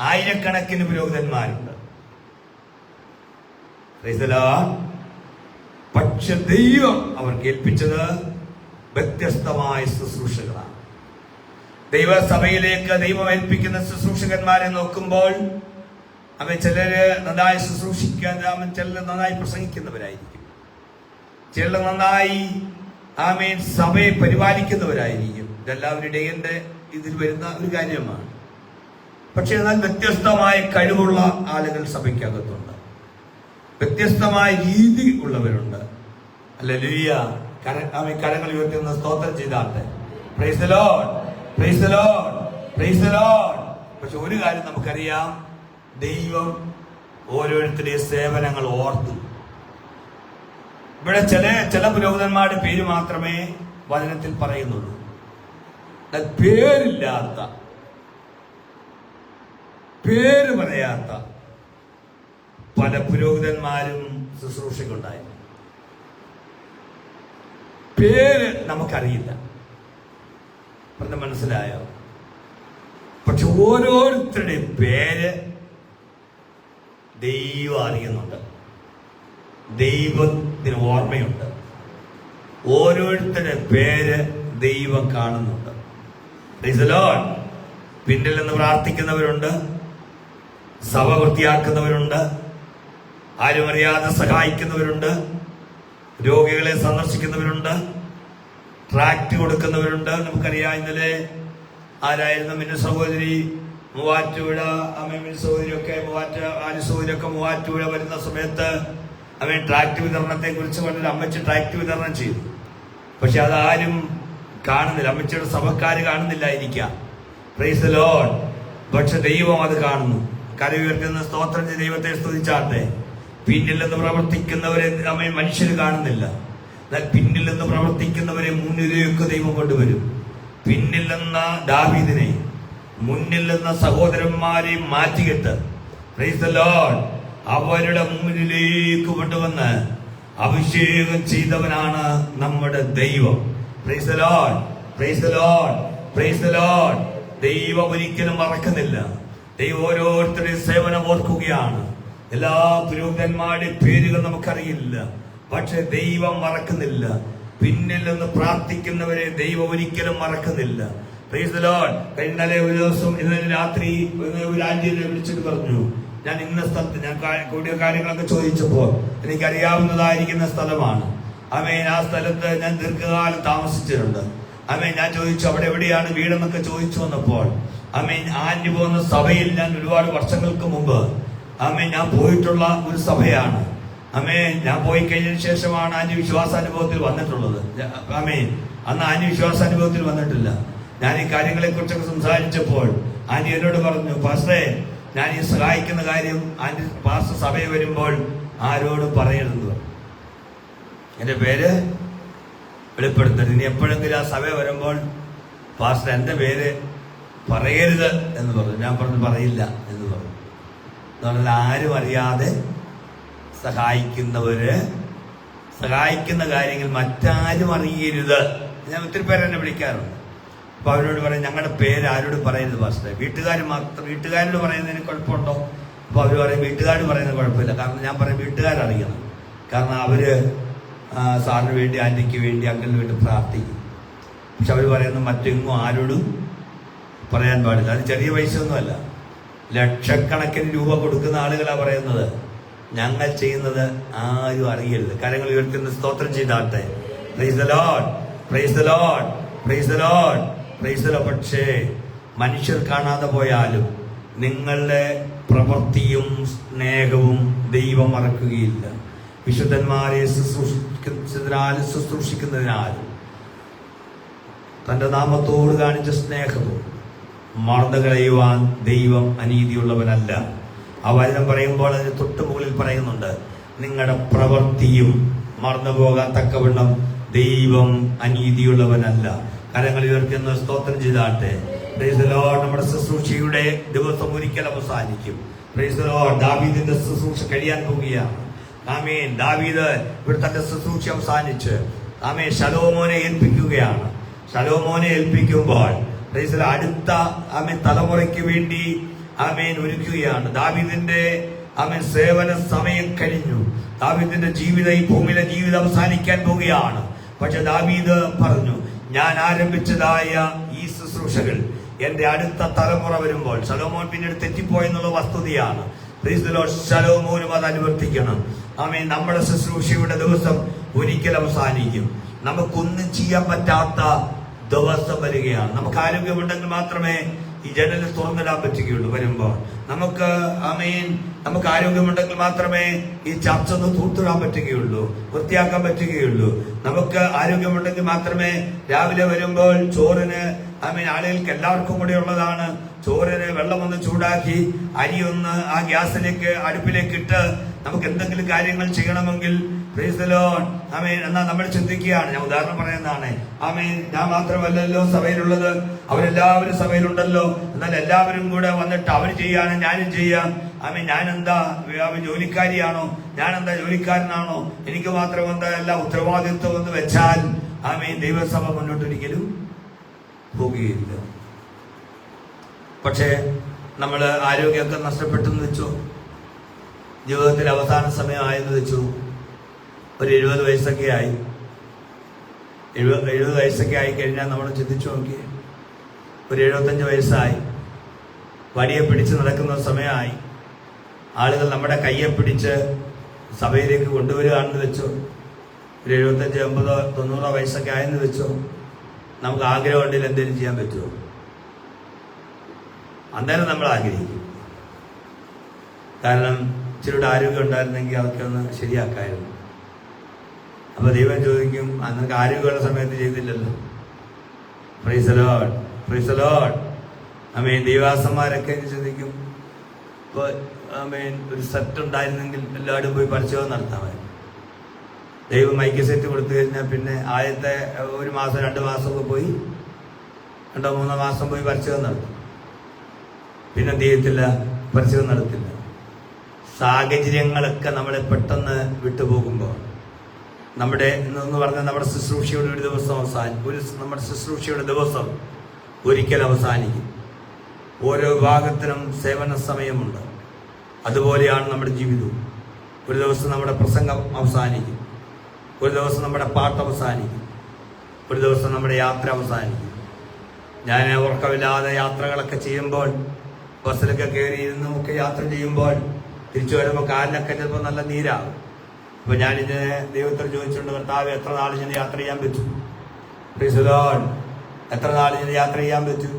ആയിരക്കണക്കിന് പുരോഹിതന്മാരുണ്ട്. Price the Lord. പക്ഷെ ദൈവം അവർക്ക് ഏൽപ്പിച്ചത് വ്യത്യസ്തമായ ശുശ്രൂഷകളാണ്. ദൈവസഭയിലേക്ക് ദൈവം ഏൽപ്പിക്കുന്ന ശുശ്രൂഷകന്മാരെ നോക്കുമ്പോൾ ചിലര് നന്നായി ശുശ്രൂഷിക്കാൻ, ചിലർ നന്നായി പ്രസംഗിക്കുന്നവരായിരിക്കും, ചിലർ നന്നായി സഭയെ പരിപാലിക്കുന്നവരായിരിക്കും. ഇതെല്ലാവരുടെയും ഇതിൽ വരുന്ന ഒരു കാര്യമാണ്. പക്ഷെ എന്നാൽ വ്യത്യസ്തമായ കഴിവുള്ള ആളുകൾ സഭയ്ക്കകത്തുണ്ട്, വ്യത്യസ്തമായ രീതി ഉള്ളവരുണ്ട്. ഹല്ലേലൂയ. കരങ്ങൾ ഉയർത്തുന്ന സ്തോത്രം ചെയ്താട്ടെ. Praise the Lord, praise the Lord, praise the Lord. പക്ഷെ ഒരു കാര്യം നമുക്കറിയാം, ദൈവം ഓരോരുത്തരുടെയും സേവനങ്ങൾ ഓർത്തു. ഇവിടെ ചില പുരോഹിതന്മാരുടെ പേര് മാത്രമേ വചനത്തിൽ പറയുന്നുള്ളൂ. പേരില്ലാത്ത, പേര് പറയാത്ത പല പുരോഹിതന്മാരും ശുശ്രൂഷയ്ക്കുണ്ടായിരുന്നു. പേര് നമുക്കറിയില്ല, മനസ്സിലായോ? പക്ഷെ ഓരോരുത്തരുടെയും പേര് ദൈവം അറിയുന്നുണ്ട്, ദൈവത്തിന് ഓർമ്മയുണ്ട്. ഓരോരുത്തരുടെ പേര് ദൈവം കാണുന്നുണ്ട്. Price the Lord. പിന്നിൽ നിന്ന് പ്രാർത്ഥിക്കുന്നവരുണ്ട്, സഭ വൃത്തിയാക്കുന്നവരുണ്ട്, ആരും അറിയാതെ സഹായിക്കുന്നവരുണ്ട്, രോഗികളെ സന്ദർശിക്കുന്നവരുണ്ട്, ട്രാക്ട് കൊടുക്കുന്നവരുണ്ട്. നമുക്കറിയാം, ഇന്നലെ ആരായിരുന്നു മിന്നു സഹോദരി മൂവാറ്റുപുഴ, മിന്നു സഹോദരിയൊക്കെ മൂവാറ്റുപുഴ വരുന്ന സമയത്ത് ട്രാക്ട് വിതരണത്തെ കുറിച്ച് പറഞ്ഞൊരു അമ്മച്ചി ട്രാക്ട് വിതരണം ചെയ്തു. പക്ഷെ അതാരും കാണുന്നില്ല, അമ്മച്ചിയുടെ സഭക്കാര് കാണുന്നില്ലായിരിക്കാം. Praise the Lord. പക്ഷെ ദൈവം അത് കാണുന്നു. കരം ഉയർത്തുന്ന സ്തോത്രം ചെയ്ത് ദൈവത്തെ സ്തുതിച്ചാട്ടെ. പിന്നിൽ നിന്ന് പ്രവർത്തിക്കുന്നവരെ മനുഷ്യർ കാണുന്നില്ല, എന്നാൽ പിന്നിൽ നിന്ന് പ്രവർത്തിക്കുന്നവരെ മുന്നിലേക്ക് ദൈവം കൊണ്ടുവരും. പിന്നിൽ നിന്ന ദാവീദിനെ, മുന്നിൽ നിന്ന സഹോദരന്മാരെ മാറ്റിയിട്ട് പ്രൈസ് ദി ലോർഡ് അവരുടെ മുന്നിലേക്ക് കൊണ്ടുവന്ന് അഭിഷേകം ചെയ്തവനാണ് നമ്മുടെ ദൈവം. Price the Lord, praise the Lord, praise the Lord. ദൈവം ഒരിക്കലും മറക്കുന്നില്ല. ദൈവം ഓരോരുത്തരുടെയും സേവനം ഓർക്കുകയാണ്. എല്ലാ പുരോഹിതന്മാരുടെ പേരുകൾ നമുക്കറിയില്ല, പക്ഷെ ദൈവം മറക്കുന്നില്ല. പിന്നിൽ നിന്ന് പ്രാർത്ഥിക്കുന്നവരെ ദൈവം ഒരിക്കലും മറക്കുന്നില്ല. Price the Lord. ഇന്നലെ ഒരു ദിവസം, ഇന്നലെ രാത്രി ഒരു ആന്റിയെ വിളിച്ചിട്ട് പറഞ്ഞു, ഞാൻ ഇന്ന സ്ഥലത്ത് ഞാൻ കൂടിയ കാര്യങ്ങളൊക്കെ ചോദിച്ചപ്പോൾ എനിക്കറിയാവുന്നതായിരിക്കുന്ന സ്ഥലമാണ്. ആമേൻ. ആ സ്ഥലത്ത് ഞാൻ ദീർഘകാലം താമസിച്ചിട്ടുണ്ട്. ആമേൻ. ഞാൻ ചോദിച്ചു അവിടെ എവിടെയാണ് വീടെന്നൊക്കെ ചോദിച്ചു വന്നപ്പോൾ ആമേൻ ആന്റി പോകുന്ന സഭയിൽ ഞാൻ ഒരുപാട് വർഷങ്ങൾക്ക് മുമ്പ് ആമേൻ ഞാൻ പോയിട്ടുള്ള ഒരു സഭയാണ്. ആമേൻ. ഞാൻ പോയി കഴിഞ്ഞതിന് ശേഷമാണ് ആന്റി വിശ്വാസാനുഭവത്തിൽ വന്നിട്ടുള്ളത്. ആമേൻ. അന്ന് ആന്റി വിശ്വാസാനുഭവത്തിൽ വന്നിട്ടില്ല. ഞാൻ ഈ കാര്യങ്ങളെ കുറിച്ചൊക്കെ സംസാരിച്ചപ്പോൾ ആന്റി എന്നോട് പറഞ്ഞു, പാസ്റ്ററെ ഞാൻ ഈ സഹായിക്കുന്ന കാര്യം ആന്റി പാസ്റ്റർ സഭയിൽ വരുമ്പോൾ ആരോടും പറയരുത്. എന്റെ പേര് വെളിപ്പെടുത്തരുത്. ഇനി എപ്പോഴെങ്കിലും ആ സഭ വരുമ്പോൾ പാസ്റ്റർ എന്റെ പേര് പറയരുത് എന്ന് പറഞ്ഞു. ഞാൻ പറഞ്ഞു പറയില്ല എന്ന് പറഞ്ഞു. എന്ന് പറഞ്ഞാൽ ആരും അറിയാതെ സഹായിക്കുന്ന കാര്യങ്ങൾ മറ്റാരും അറിയരുത്. ഞാൻ ഒത്തിരി പേര് എന്നെ വിളിക്കാറുണ്ട്. അപ്പൊ അവരോട് പറയും ഞങ്ങളുടെ പേര് ആരോട് പറയരുത് പാസ്റ്ററെ. വീട്ടുകാരോട് പറയുന്നതിന് കുഴപ്പമുണ്ടോ? അപ്പൊ അവര് പറയും വീട്ടുകാരോട് പറയുന്നത് കുഴപ്പമില്ല. കാരണം ഞാൻ പറയും വീട്ടുകാരറിയണം. കാരണം അവര് സാറിന് വേണ്ടി, ആന്റിക്ക് വേണ്ടി, അങ്കിളിന് വേണ്ടി പ്രാർത്ഥിക്കും. പക്ഷെ അവർ പറയുന്നത് മറ്റെങ്ങും ആരോടും പറയാൻ പാടില്ല. അത് ചെറിയ പൈസയൊന്നുമല്ല, ലക്ഷക്കണക്കിന് രൂപ കൊടുക്കുന്ന ആളുകളാണ് പറയുന്നത് ഞങ്ങൾ ചെയ്യുന്നത് ആരും അറിയരുത്. കാര്യങ്ങൾ ഉയർത്തുന്ന സ്തോത്രം ചെയ്താട്ടെ. Praise the Lord, praise the Lord, praise the Lord, praise the Lord. പക്ഷേ മനുഷ്യർ കാണാതെ പോയാലും നിങ്ങളുടെ പ്രവൃത്തിയും സ്നേഹവും ദൈവം മറക്കുകയില്ല. വിശുദ്ധന്മാരെ ശുശ്രൂഷിക്കുന്നതിനാലും തന്റെ നാമത്തോട് കാണിച്ച സ്നേഹവും മറന്നു കളയുവാൻ ദൈവം അനീതിയുള്ളവനല്ല. ആ വചനം പറയുമ്പോൾ അതിന് തൊട്ടു മുകളിൽ പറയുന്നുണ്ട്, നിങ്ങളുടെ പ്രവൃത്തിയും മറന്നു പോകാൻ തക്കവണ്ണം ദൈവം അനീതിയുള്ളവനല്ല. കരങ്ങൾ ഉയർത്തുന്ന സ്തോത്രം ചെയ്താട്ടെ. Praise the Lord. നമ്മുടെ ശുശ്രൂഷയുടെ ദിവസം ഒരിക്കൽ അവസാനിക്കും. Price the Lord. ദാവീദിന്റെ ശുശ്രൂഷ കഴിയാൻ പോവുകയാണ്. ആമേൻ. ദാവീദ് ഇവിടെ തന്റെ ശുശ്രൂഷ അവസാനിച്ച് ആമേൻ ശലോമോനെ ഏൽപ്പിക്കുകയാണ്. ശലോമോനെ ഏൽപ്പിക്കുമ്പോൾ അടുത്ത ആമേൻ തലമുറയ്ക്ക് വേണ്ടി ആമേൻ ഒരുക്കുകയാണ്. ദാവീദിന്റെ ആമേൻ സേവന സമയം കഴിഞ്ഞു. ദാവീദിന്റെ ജീവിതം, ഈ ഭൂമിയിലെ ജീവിതം അവസാനിക്കാൻ പോവുകയാണ്. പക്ഷെ ദാവീദ് പറഞ്ഞു, ഞാൻ ആരംഭിച്ചതായ ഈ ശുശ്രൂഷകൾ എന്റെ അടുത്ത തലമുറ വരുമ്പോൾ, ശലോമോൻ പിന്നീട് തെറ്റിപ്പോയെന്നുള്ള വസ്തുതയാണ്. ശലോമോനും അത് അനുവർത്തിക്കണം. ആമേൻ. നമ്മുടെ ശുശ്രൂഷയുടെ ദിവസം ഒരിക്കൽ അവസാനിക്കും. നമുക്കൊന്നും ചെയ്യാൻ പറ്റാത്ത ദിവസം വരികയാണ്. നമുക്ക് ആരോഗ്യമുണ്ടെങ്കിൽ മാത്രമേ ഈ ജനലിൽ തുറന്നിടാൻ പറ്റുകയുള്ളൂ. വരുമ്പോൾ നമുക്ക് ആമേൻ നമുക്ക് ആരോഗ്യമുണ്ടെങ്കിൽ മാത്രമേ ഈ ചർച്ച ഒന്ന് തൂത്തിടാൻ പറ്റുകയുള്ളൂ, വൃത്തിയാക്കാൻ പറ്റുകയുള്ളൂ. നമുക്ക് ആരോഗ്യമുണ്ടെങ്കിൽ മാത്രമേ രാവിലെ വരുമ്പോൾ ചോറിന് ആമേൻ ആളുകൾക്ക് എല്ലാവർക്കും കൂടെ ഉള്ളതാണ്. ചോറിന് വെള്ളം ഒന്ന് ചൂടാക്കി അരി ഒന്ന് ആ ഗ്യാസിലേക്ക് അടുപ്പിലേക്ക് ഇട്ട് നമുക്ക് എന്തെങ്കിലും കാര്യങ്ങൾ ചെയ്യണമെങ്കിൽ പ്രൈസ് ദി ലോർഡ് ആമേൻ എന്നാൽ നമ്മൾ ചിന്തിക്കുകയാണ്. ഞാൻ ഉദാഹരണം പറയുന്നതാണ്. ആമേൻ. ഞാൻ മാത്രമല്ലല്ലോ സഭയിലുള്ളത്, അവരെല്ലാവരും സഭയിലുണ്ടല്ലോ. എന്നാൽ എല്ലാവരും കൂടെ വന്നിട്ട് അവർ ചെയ്യാണ് ഞാനും ചെയ്യാം. ആമേൻ. ഞാൻ എന്താ ജോലിക്കാരിയാണോ? ഞാൻ എന്താ ജോലിക്കാരനാണോ? എനിക്ക് മാത്രം എന്താ എല്ലാ ഉത്തരവാദിത്വം എന്ന് വെച്ചാൽ ആമേൻ ദൈവസഭ മുന്നോട്ടൊരിക്കലും പോകുകയില്ല. പക്ഷേ നമ്മൾ ആരോഗ്യമൊക്കെ നഷ്ടപ്പെട്ടെന്ന് വെച്ചു, ജീവിതത്തിൽ അവസാന സമയമായെന്ന് വെച്ചു, ഒരു 70 വയസ്സൊക്കെ ആയി. 70 വയസ്സൊക്കെ ആയി കഴിഞ്ഞാൽ നമ്മൾ ചിന്തിച്ചു നോക്കി, ഒരു 75 വയസ്സായി, വടിയെ പിടിച്ച് നടക്കുന്ന സമയമായി. ആളുകൾ നമ്മുടെ കയ്യെ പിടിച്ച് സഭയിലേക്ക് കൊണ്ടുവരികയാണെന്ന് വെച്ചോ, ഒരു 75, 80, 90 വയസ്സൊക്കെ ആയെന്ന് വെച്ചോ, നമുക്ക് ആഗ്രഹം ഉണ്ടെങ്കിൽ എന്തെങ്കിലും ചെയ്യാൻ പറ്റുമോ? അന്നേരം നമ്മൾ ആഗ്രഹിക്കും. കാരണം ഇച്ചിരിയുടെ ആരോഗ്യം ഉണ്ടായിരുന്നെങ്കിൽ അതൊക്കെ ഒന്ന് ശരിയാക്കായിരുന്നു. അപ്പൊ ദൈവം ചോദിക്കും, നിനക്ക് ആരോഗ്യമുള്ള സമയത്ത് ചെയ്തില്ലല്ലോ. Praise the Lord, praise the Lord. ആമേൻ. ദൈവാസന്മാരൊക്കെ ചിന്തിക്കും, ഇപ്പൊ ആമേൻ ഒരു സെറ്റ് ഉണ്ടായിരുന്നെങ്കിൽ എല്ലാവരും പോയി പരിശോധന നടത്താമായിരുന്നു. ദൈവം മൈക്ക് സെറ്റ് കൊടുത്തു കഴിഞ്ഞാൽ പിന്നെ ആദ്യത്തെ 1 മാസം 2 മാസമൊക്കെ പോയി 2-3 മാസം പോയി പരിശോധന നടത്തും. പിന്നെ എന്ത് ചെയ്യത്തില്ല, പരിശോധന നടത്തില്ല. സാഹചര്യങ്ങളൊക്കെ നമ്മളെ പെട്ടെന്ന് വിട്ടുപോകുമ്പോൾ നമ്മുടെ എന്ന് പറഞ്ഞാൽ നമ്മുടെ ശുശ്രൂഷയുടെ ഒരു ദിവസം നമ്മുടെ ശുശ്രൂഷയുടെ ദിവസം ഒരിക്കൽ അവസാനിക്കും. ഓരോ വിഭാഗത്തിനും സേവന സമയമുണ്ട്. അതുപോലെയാണ് നമ്മുടെ ജീവിതവും. ഒരു ദിവസം നമ്മുടെ പ്രസംഗം അവസാനിക്കും, ഒരു ദിവസം നമ്മുടെ പാട്ട് അവസാനിക്കും, ഒരു ദിവസം നമ്മുടെ യാത്ര അവസാനിക്കും. ഞാൻ ഉറക്കമില്ലാതെ യാത്രകളൊക്കെ ചെയ്യുമ്പോൾ, ബസ്സിലൊക്കെ കയറി ഇരുന്നും ഒക്കെ യാത്ര ചെയ്യുമ്പോൾ തിരിച്ചു വരുമ്പോൾ കാലിനൊക്കെ ചിലപ്പോൾ നല്ല നീരാകും. അപ്പൊ ഞാനിത് ദൈവത്തോട് ചോദിച്ചിട്ടുണ്ട്, കർത്താവ് എത്ര നാൾ ഇങ്ങനെ യാത്ര ചെയ്യാൻ പറ്റും? Price the Lord. എത്ര നാൾ ഇങ്ങനെ യാത്ര ചെയ്യാൻ പറ്റും?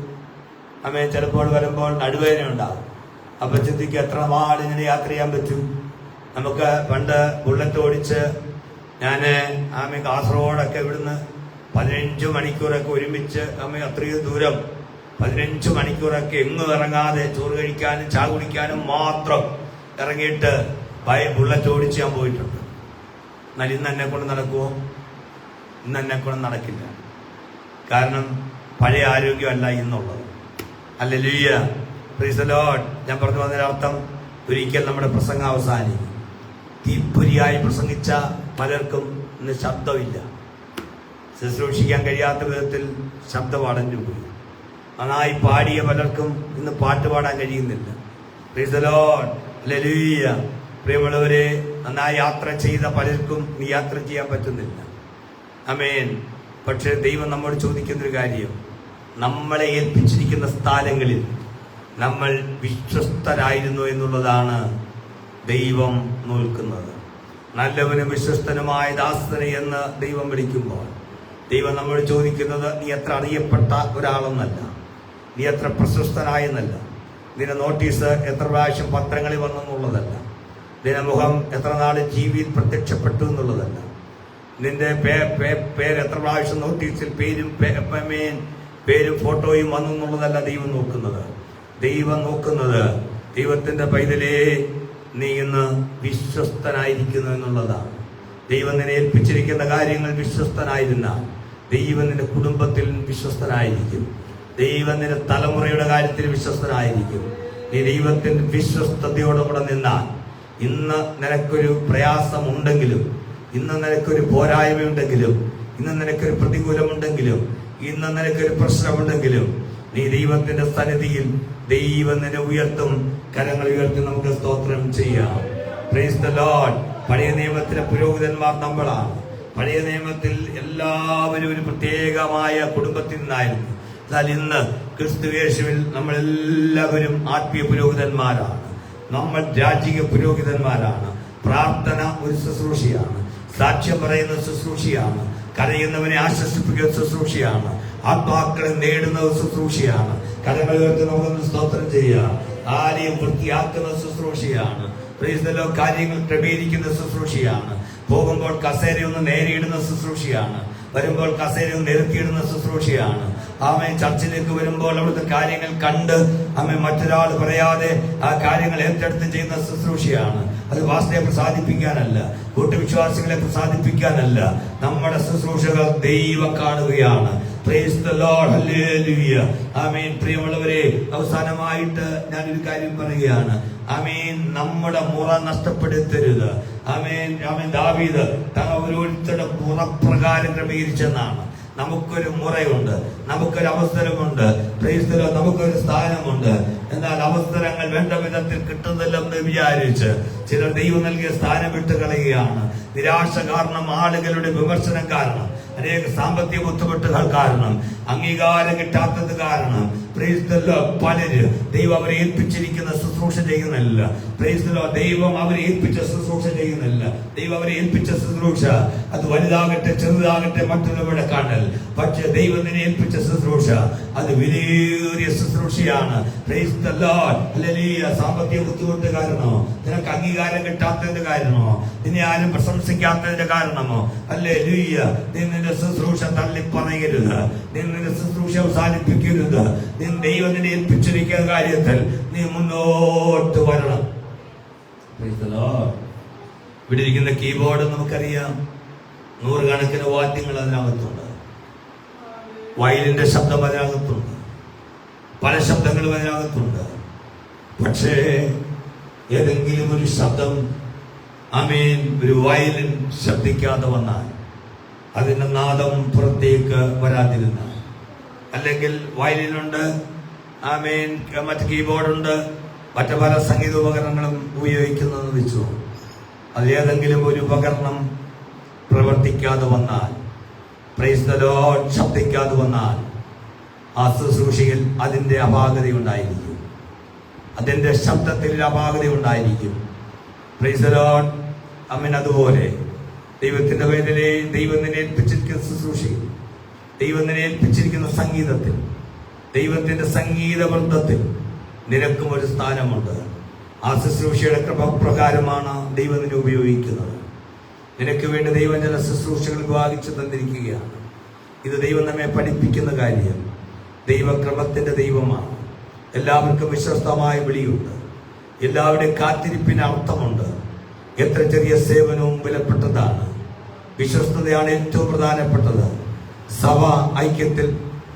അമ്മേ ചിലപ്പോൾ വരുമ്പോൾ നടുവേദന ഉണ്ടാകും. അപ്പൊ ചിന്തിക്കുക, എത്ര നാൾ ഇങ്ങനെ യാത്ര ചെയ്യാൻ പറ്റും? നമുക്ക് പണ്ട് ബുള്ളറ്റ് ഓടിച്ച് ഞാൻ ആമേ കാസർഗോഡൊക്കെ ഇവിടുന്ന് 15 മണിക്കൂറൊക്കെ ഒരുമിച്ച് അമ്മ അത്രയും ദൂരം 15 മണിക്കൂറൊക്കെ എങ്ങും ഇറങ്ങാതെ ചോറ് കഴിക്കാനും ചായ കുടിക്കാനും മാത്രം ഇറങ്ങിയിട്ട് ബുള്ളറ്റ് ഓടിച്ച് ഞാൻ പോയിട്ടുണ്ട്. എന്നാൽ ഇന്ന് എന്നെ കൊണ്ട് നടക്കുമോ? ഇന്ന് എന്നെ കൊണ്ട് നടക്കില്ല. കാരണം പഴയ ആരോഗ്യമല്ല ഇന്നുള്ളത്. Hallelujah, price the Lord. ഞാൻ പറഞ്ഞു വന്നതിനർത്ഥം, ഒരിക്കൽ നമ്മുടെ പ്രസംഗം അവസാനിക്കും. തീപ്പൊരിയായി പ്രസംഗിച്ച പലർക്കും ഇന്ന് ശബ്ദമില്ല. ശുശ്രൂഷിക്കാൻ കഴിയാത്ത വിധത്തിൽ ശബ്ദം അടഞ്ഞു പോയി. നന്നായി പാടിയ പലർക്കും ഇന്ന് പാട്ട് പാടാൻ കഴിയുന്നില്ല. Price the Lord, hallelujah. പ്രിയമുള്ളവരെ, നന്നായി യാത്ര ചെയ്ത പലർക്കും ഇനി യാത്ര ചെയ്യാൻ പറ്റുന്നില്ല. ആമേൻ. പക്ഷെ ദൈവം നമ്മോട് ചോദിക്കുന്നൊരു കാര്യം, നമ്മളെ ഏൽപ്പിച്ചിരിക്കുന്ന സ്ഥാനങ്ങളിൽ നമ്മൾ വിശ്വസ്തരായിരുന്നു എന്നുള്ളതാണ് ദൈവം നോക്കുന്നത്. നല്ലവനും വിശ്വസ്തനുമായ ദാസനെ എന്ന് ദൈവം വിളിക്കുമ്പോൾ ദൈവം നമ്മോട് ചോദിക്കുന്നത്, നീ എത്ര അറിയപ്പെട്ട ഒരാളെന്നല്ല, നീ എത്ര പ്രശസ്തനായെന്നല്ല, നിന്റെ നോട്ടീസ് എത്ര പ്രാവശ്യം പത്രങ്ങളിൽ വന്നെന്നുള്ളതല്ല, നിന്റെ മുഖം എത്ര നാൾ ജീവിയിൽ പ്രത്യക്ഷപ്പെട്ടു എന്നുള്ളതല്ല, നിന്റെ പേര് എത്ര പ്രാവശ്യം നോട്ടീസിൽ പേരും ഫോട്ടോയും വന്നു എന്നുള്ളതല്ല ദൈവം നോക്കുന്നത്. ദൈവം നോക്കുന്നത്, ദൈവത്തിന്റെ പൈതലേ നീ ഇന്ന് വിശ്വസ്തനായിരിക്കുന്നു എന്നുള്ളതാണ്. ദൈവം നിന്നെ ഏൽപ്പിച്ചിരിക്കുന്ന കാര്യങ്ങൾ വിശ്വസ്തനായിരുന്നാൽ ദൈവം നിന്റെ കുടുംബത്തിൽ വിശ്വസ്തനായിരിക്കും. ദൈവം നിന്റെ തലമുറയുടെ കാര്യത്തിൽ വിശ്വസ്തനായിരിക്കും. നീ ദൈവത്തിന്റെ വിശ്വസ്തയോടുകൂടെ നിന്നാൽ ഇന്ന് നിനക്കൊരു പ്രയാസമുണ്ടെങ്കിലും, ഇന്ന് നിനക്കൊരു പോരായ്മയുണ്ടെങ്കിലും, ഇന്ന് നിനക്കൊരു പ്രതികൂലമുണ്ടെങ്കിലും, ഇന്ന് നിനക്കൊരു പ്രശ്നമുണ്ടെങ്കിലും, നീ ദൈവത്തിന്റെ സന്നിധിയിൽ ദൈവം നിന്നെ ഉയർത്തും. കരങ്ങൾ ഉയർത്തി നമുക്ക് സ്തോത്രം ചെയ്യാം. Price the Lord. പഴയ നിയമത്തിലെ പുരോഹിതന്മാർ നമ്മളാണ്. പഴയ നിയമത്തിൽ എല്ലാവരും ഒരു പ്രത്യേകമായ കുടുംബത്തിൽ നിന്നായിരുന്നു. എന്നാൽ ഇന്ന് ക്രിസ്തുയേശുവിൽ നമ്മളെല്ലാവരും ആത്മീയ പുരോഹിതന്മാരാണ്. നമ്മൾ രാജകീയ പുരോഹിതന്മാരാണ്. പ്രാർത്ഥന ഒരു ശുശ്രൂഷയാണ്. സാക്ഷ്യം പറയുന്ന ശുശ്രൂഷയാണ്. കരയുന്നവനെ ആശ്വസിപ്പിക്കുന്ന ശുശ്രൂഷയാണ്. ആത്മാക്കളെ നേടുന്ന ശുശ്രൂഷയാണ്. കരങ്ങൾ ഉയർത്തി നമുക്കൊന്ന് സ്തോത്രം ചെയ്യുക. ആരെയും വൃത്തിയാക്കുന്ന ശുശ്രൂഷയാണ്. Praise the Lord. കാര്യങ്ങൾ ക്രമീകരിക്കുന്ന ശുശ്രൂഷയാണ്. പോകുമ്പോൾ കസേരയൊന്ന് നേരിടുന്ന ശുശ്രൂഷയാണ്. വരുമ്പോൾ കസേരയൊന്ന് നിരത്തിയിടുന്ന ശുശ്രൂഷയാണ്. ആമേൻ. ചർച്ചിലേക്ക് വരുമ്പോൾ അവിടുത്തെ കാര്യങ്ങൾ കണ്ട് ആമേൻ മറ്റൊരാൾ പറയാതെ ആ കാര്യങ്ങൾ ഏറ്റെടുത്ത് ചെയ്യുന്ന ശുശ്രൂഷയാണ്. അത് വാസ്തവയെ പ്രസാദിപ്പിക്കാനല്ല, കൂട്ടുവിശ്വാസികളെ പ്രസാദിപ്പിക്കാനല്ല. നമ്മുടെ ശുശ്രൂഷകൾ ദൈവം കാണുകയാണ്. Price the Lord. ഹല്ലേലൂയ. ആമേൻ. പ്രിയമുള്ളവരെ, അവസാനമായിട്ട് ഞാനൊരു കാര്യം പറയുകയാണ്. ആമേൻ. നമ്മുടെ മുറ നഷ്ടപ്പെടുത്തരുത്. ആമേൻ. ആമേൻ. ദാവീദ് ഓരോരുത്തരുടെ മുറപ്രകാരം ക്രമീകരിച്ചെന്നാണ്. നമുക്കൊരു മുറയുണ്ട്, നമുക്കൊരു അവസരമുണ്ട്. Price the Lord. നമുക്കൊരു സ്ഥാനമുണ്ട്. എന്നാൽ അവസരങ്ങൾ വേണ്ട വിധത്തിൽ കിട്ടുന്നില്ലെന്ന് വിചാരിച്ച് ചിലർ ദൈവം നൽകിയ സ്ഥാനം വിട്ട് കളയുകയാണ്. നിരാശ കാരണം, ആളുകളുടെ വിമർശനം കാരണം, അനേക സാമ്പത്തിക ബുദ്ധിമുട്ടുകൾ കാരണം, അംഗീകാരം കിട്ടാത്തത് കാരണം പ്രൈസ് ദി ലോർഡ് പലര് ദൈവം അവരെ ഏൽപ്പിച്ചിരിക്കുന്ന ശുശ്രൂഷ ചെയ്യുന്നില്ല. Price the Lord. ദൈവം അവരെ ഏൽപ്പിച്ച ശുശ്രൂഷ ചെയ്യുന്നില്ല. ദൈവം അവരെ ഏൽപ്പിച്ച ശുശ്രൂഷ അത് വലുതാകട്ടെ ചെറുതാകട്ടെ മറ്റുള്ളവരുടെ കാണൽ. പക്ഷെ ദൈവത്തിനെ ഏൽപ്പിച്ച ശുശ്രൂഷ അത് വിലയേറിയ ശുശ്രൂഷയാണ്. Praise the Lord. ഹല്ലേലൂയ. സാമ്പത്തിക ബുദ്ധിമുട്ട് കാരണമോ, നിനക്ക് അംഗീകാരം കിട്ടാത്തതിന്റെ കാരണമോ, നിന്നെ ആരും പ്രശംസിക്കാത്തതിന്റെ കാരണമോ, ഹല്ലേലൂയ, നീ നിന്റെ ശുശ്രൂഷ തള്ളിപ്പറയരുത്. നീ നിന്റെ ശുശ്രൂഷ അവസാനിപ്പിക്കരുത്. നീ ദൈവം നിന്നെ ഏൽപ്പിച്ചിരിക്കുന്ന കാര്യത്തിൽ നീ മുന്നോട്ട് വരണം. ഇവിടെ ഇരിക്കുന്ന കീബോർഡ് നമുക്കറിയാം, 100 കണക്കിന് വാദ്യങ്ങൾ അതിനകത്തുണ്ട്. വയലിന്റെ ശബ്ദം അതിനകത്തുണ്ട്, പല ശബ്ദങ്ങളും അതിനകത്തുണ്ട്. പക്ഷേ ഏതെങ്കിലും ഒരു ശബ്ദം, ആമേൻ, ഒരു വയലിൻ ശബ്ദിക്കാതെ വന്നാൽ, അതിന്റെ നാദം പുറത്തേക്ക് വരാതിരുന്നാൽ, അല്ലെങ്കിൽ വയലിനുണ്ട്, ആമേൻ, മറ്റ് കീബോർഡുണ്ട്, മറ്റു പല സംഗീത ഉപകരണങ്ങളും ഉപയോഗിക്കുന്നതെന്ന് വെച്ചു, അതിലേതെങ്കിലും ഒരു ഉപകരണം പ്രവർത്തിക്കാതെ വന്നാൽ, പ്രൈസ് ദി ലോർഡ്, ശബ്ദിക്കാതെ വന്നാൽ, ആ ശുശ്രൂഷയിൽ അതിന്റെ അപാകത ഉണ്ടായിരിക്കും. അതിന്റെ ശബ്ദത്തിൽ അപാകത ഉണ്ടായിരിക്കും. Praise the Lord. ആമേൻ. അതുപോലെ ദൈവത്തിന്റെ വേദനയെ ദൈവം നിന്നെ ഏൽപ്പിച്ചിരിക്കുന്ന ശുശ്രൂഷയിൽ, ദൈവം നിന്നെ ഏൽപ്പിച്ചിരിക്കുന്ന സംഗീതത്തിൽ, ദൈവത്തിന്റെ സംഗീത വൃന്ദത്തിൽ നിനക്കും ഒരു സ്ഥാനമുണ്ട്. ആ ശുശ്രൂഷയുടെ ക്രമപ്രകാരമാണ് ദൈവം നിന്നെ ഉപയോഗിക്കുന്നത്. നിനക്ക് വേണ്ടി ദൈവം ചില ശുശ്രൂഷകൾ വിഭാഗിച്ചു തന്നിരിക്കുകയാണ്. ഇത് ദൈവം നമ്മെ പഠിപ്പിക്കുന്ന കാര്യം. ദൈവക്രമത്തിന്റെ ദൈവമാണ്. എല്ലാവർക്കും വിശ്വസ്തമായ വിളിയുണ്ട്. എല്ലാവരുടെയും കാത്തിരിപ്പിന് അർത്ഥമുണ്ട്. എത്ര ചെറിയ സേവനവും വിലപ്പെട്ടതാണ്. വിശ്വസ്തതയാണ് ഏറ്റവും പ്രധാനപ്പെട്ടത്. സഭ ഐക്യത്തിൽ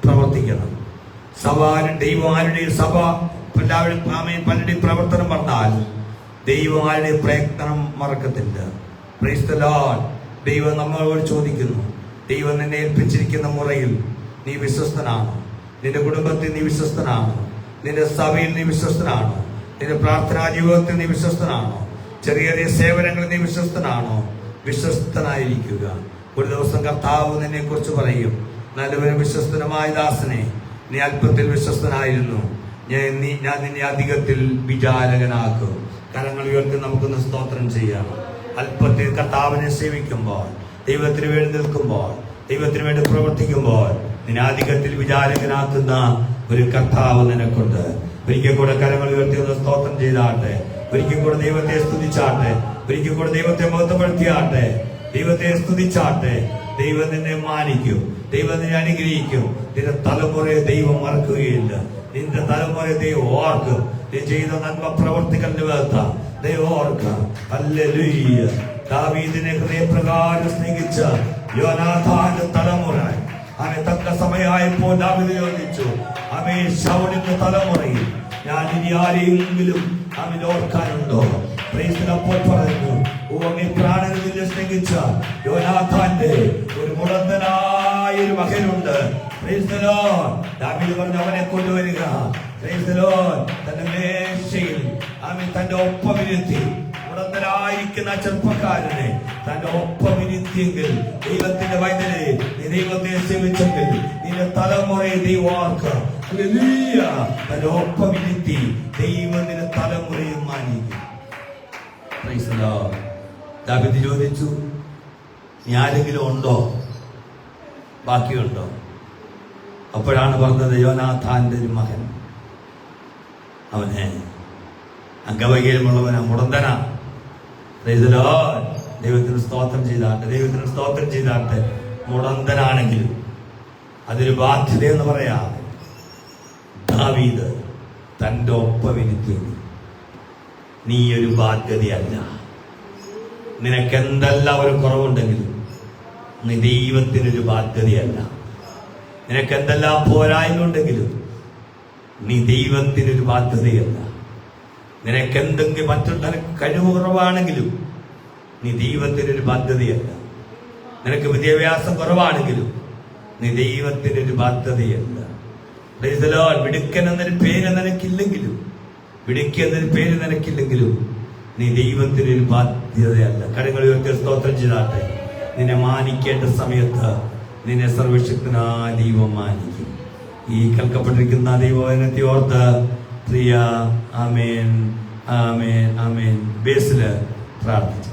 പ്രവർത്തിക്കണം. ദൈവമാരുടെയും സഭ പലരുടെയും പ്രവർത്തനം പറഞ്ഞാൽ ദൈവമാരുടെയും പ്രയത്നം മറക്കത്തില്ല. Price the Lord. ദൈവം നമ്മളോട് ചോദിക്കുന്നു, ദൈവം നിന്നെ ഏൽപ്പിച്ചിരിക്കുന്ന മുറയിൽ നീ വിശ്വസ്തനാണോ? നിന്റെ കുടുംബത്തിൽ നീ വിശ്വസ്തനാണോ? നിന്റെ സഭയിൽ നീ വിശ്വസ്തനാണോ? നിന്റെ പ്രാർത്ഥനാ ജീവിതത്തിൽ നീ വിശ്വസ്തനാണോ? ചെറിയ ചെറിയ സേവനങ്ങളിൽ നീ വിശ്വസ്തനാണോ? വിശ്വസ്തനായിരിക്കുക. ഒരു ദിവസം കർത്താവ് നിന്നെ കുറിച്ച് പറയും, നല്ലവരും വിശ്വസ്തനുമായ ദാസനെ, നീ അല്പത്തിൽ വിശ്വസ്തനായിരുന്നു, ഞാൻ നിന്നെ അധികത്തിൽ വിചാരകനാക്കും. കരങ്ങൾ ഉയർത്തി നമുക്കൊന്ന് സ്തോത്രം ചെയ്യാം. അല്പത്തിൽ കർത്താവിനെ സേവിക്കുമ്പോൾ, ദൈവത്തിന് വേണ്ടി നിൽക്കുമ്പോൾ, ദൈവത്തിന് വേണ്ടി പ്രവർത്തിക്കുമ്പോൾ നിന്നെ അധികത്തിൽ വിചാരകനാക്കുന്ന ഒരു കർത്താവ് നിനക്കുണ്ട്. ഒരിക്കൽ കൂടെ കരങ്ങൾ ഉയർത്തി ഒന്ന് സ്തോത്രം ചെയ്താട്ടെ. ഒരിക്കൽ കൂടെ ദൈവത്തെ സ്തുതിച്ചാട്ടെ. ഒരിക്കൽ കൂടെ ദൈവത്തെ മഹത്വപ്പെടുത്തിയാട്ടെ. ദൈവത്തെ സ്തുതിച്ചാട്ടെ. ദൈവം നിന്നെ മാനിക്കും. ദൈവം നിന്നെ അനുഗ്രഹിക്കും. നിന്റെ തലമുറയെ ദൈവം മറക്കുകയില്ല. നിന്റെ തലമുറയെ ദൈവം ഓർക്കും. നീ ചെയ്ത നന്മ പ്രവർത്തികളുടെ വേർത്ത ദൈവം ഓർക്കുക. ഹല്ലേലൂയ. ദാവീദിനെ ഹൃദയപ്രകാരം സ്നേഹിച്ച യോനാഥാന്റെ തലമുറ അവൻ തക്ക സമയമായപ്പോൾ ദാവീദ് ചോദിച്ചു, അവൻ ശൗലിന്റെ തലമുറയിൽ ഞാൻ ഇനി ആരെങ്കിലും അവൻ ഓർക്കാനുണ്ടോ? അപ്പോൾ പറഞ്ഞു, ഓമേ പ്രാണനിൽ സ്നേഹിച്ച യോനാഥാന്റെ ഒരു മുടന്തനായ ഒരു മകനുണ്ട്. ദാവീദ് പറഞ്ഞു, അവനെ കൊണ്ടുവരിക. തന്റെ മേശയിൽ അവൻ തന്റെ ഒപ്പമിരുത്തി മുടന്തനായിരിക്കുന്ന ചെറുപ്പക്കാരനെ തന്റെ ഒപ്പമിരുത്തിയെങ്കിൽ, ദൈവത്തിന്റെ വൈദ്യനെ നീ ദൈവത്തെ സേവിച്ചെങ്കിൽ നിന്റെ തലമുറയെ ദൈവമാക്കുക. തന്റെ ഒപ്പമിരുത്തി ദൈവം നിന്റെ തലമുറയും മാനിക്കും. ദാവീദ് ചോദിച്ചു, നീ ആരെങ്കിലും ഉണ്ടോ? ബാക്കിയുണ്ടോ? അപ്പോഴാണ് പറഞ്ഞത്, യോനാഥാന്റെ ഒരു മകൻ, അവനെ അംഗവൈകല്യമുള്ളവനാ, മുടന്തനാ. ദൈവത്തിന് സ്തോത്രം ചെയ്താട്ടെ. ദൈവത്തിന് സ്തോത്രം ചെയ്താട്ടെ. മുടന്തനാണെങ്കിലും അതൊരു ബാധ്യത എന്ന് പറയാം. ദാവീദ് തന്റെ ഒപ്പമിരുത്തി. നീ ഒരു ബാധ്യതയല്ല. നിനക്കെന്തെല്ലാം ഒരു കുറവുണ്ടെങ്കിലും നീ ദൈവത്തിനൊരു ബാധ്യതയല്ല. നിനക്കെന്തെല്ലാം പോരായ്മ ഉണ്ടെങ്കിലും നീ ദൈവത്തിനൊരു ബാധ്യതയല്ല. നിനക്കെന്തെങ്കിലും മറ്റുള്ള കഴിവ് കുറവാണെങ്കിലും നീ ദൈവത്തിനൊരു ബാധ്യതയല്ല. നിനക്ക് വിദ്യാഭ്യാസം കുറവാണെങ്കിലും നീ ദൈവത്തിനൊരു ബാധ്യതയല്ല. മിടുക്കൻ എന്നൊരു പേര് നിനക്കില്ലെങ്കിലും, മിടുക്കി എന്നൊരു പേര് നിനക്കില്ലെങ്കിലും നീ ദൈവത്തിനൊരു ബാധ്യതയല്ല. കരങ്ങൾ ഉയർത്തി സ്തോത്രം ചെയ്താട്ടെ. നിന്നെ മാനിക്കേണ്ട സമയത്ത് നിന്നെ സർവശക്തനായ ദൈവം മാനിക്കും. ഈ കേൾക്കപ്പെട്ടിരിക്കുന്ന ദൈവവചനത്തെ ഓർത്ത് പ്രിയ ആമേൻ ആമേൻ ആമേൻ ബേസില് പ്രാർത്ഥിച്ചു.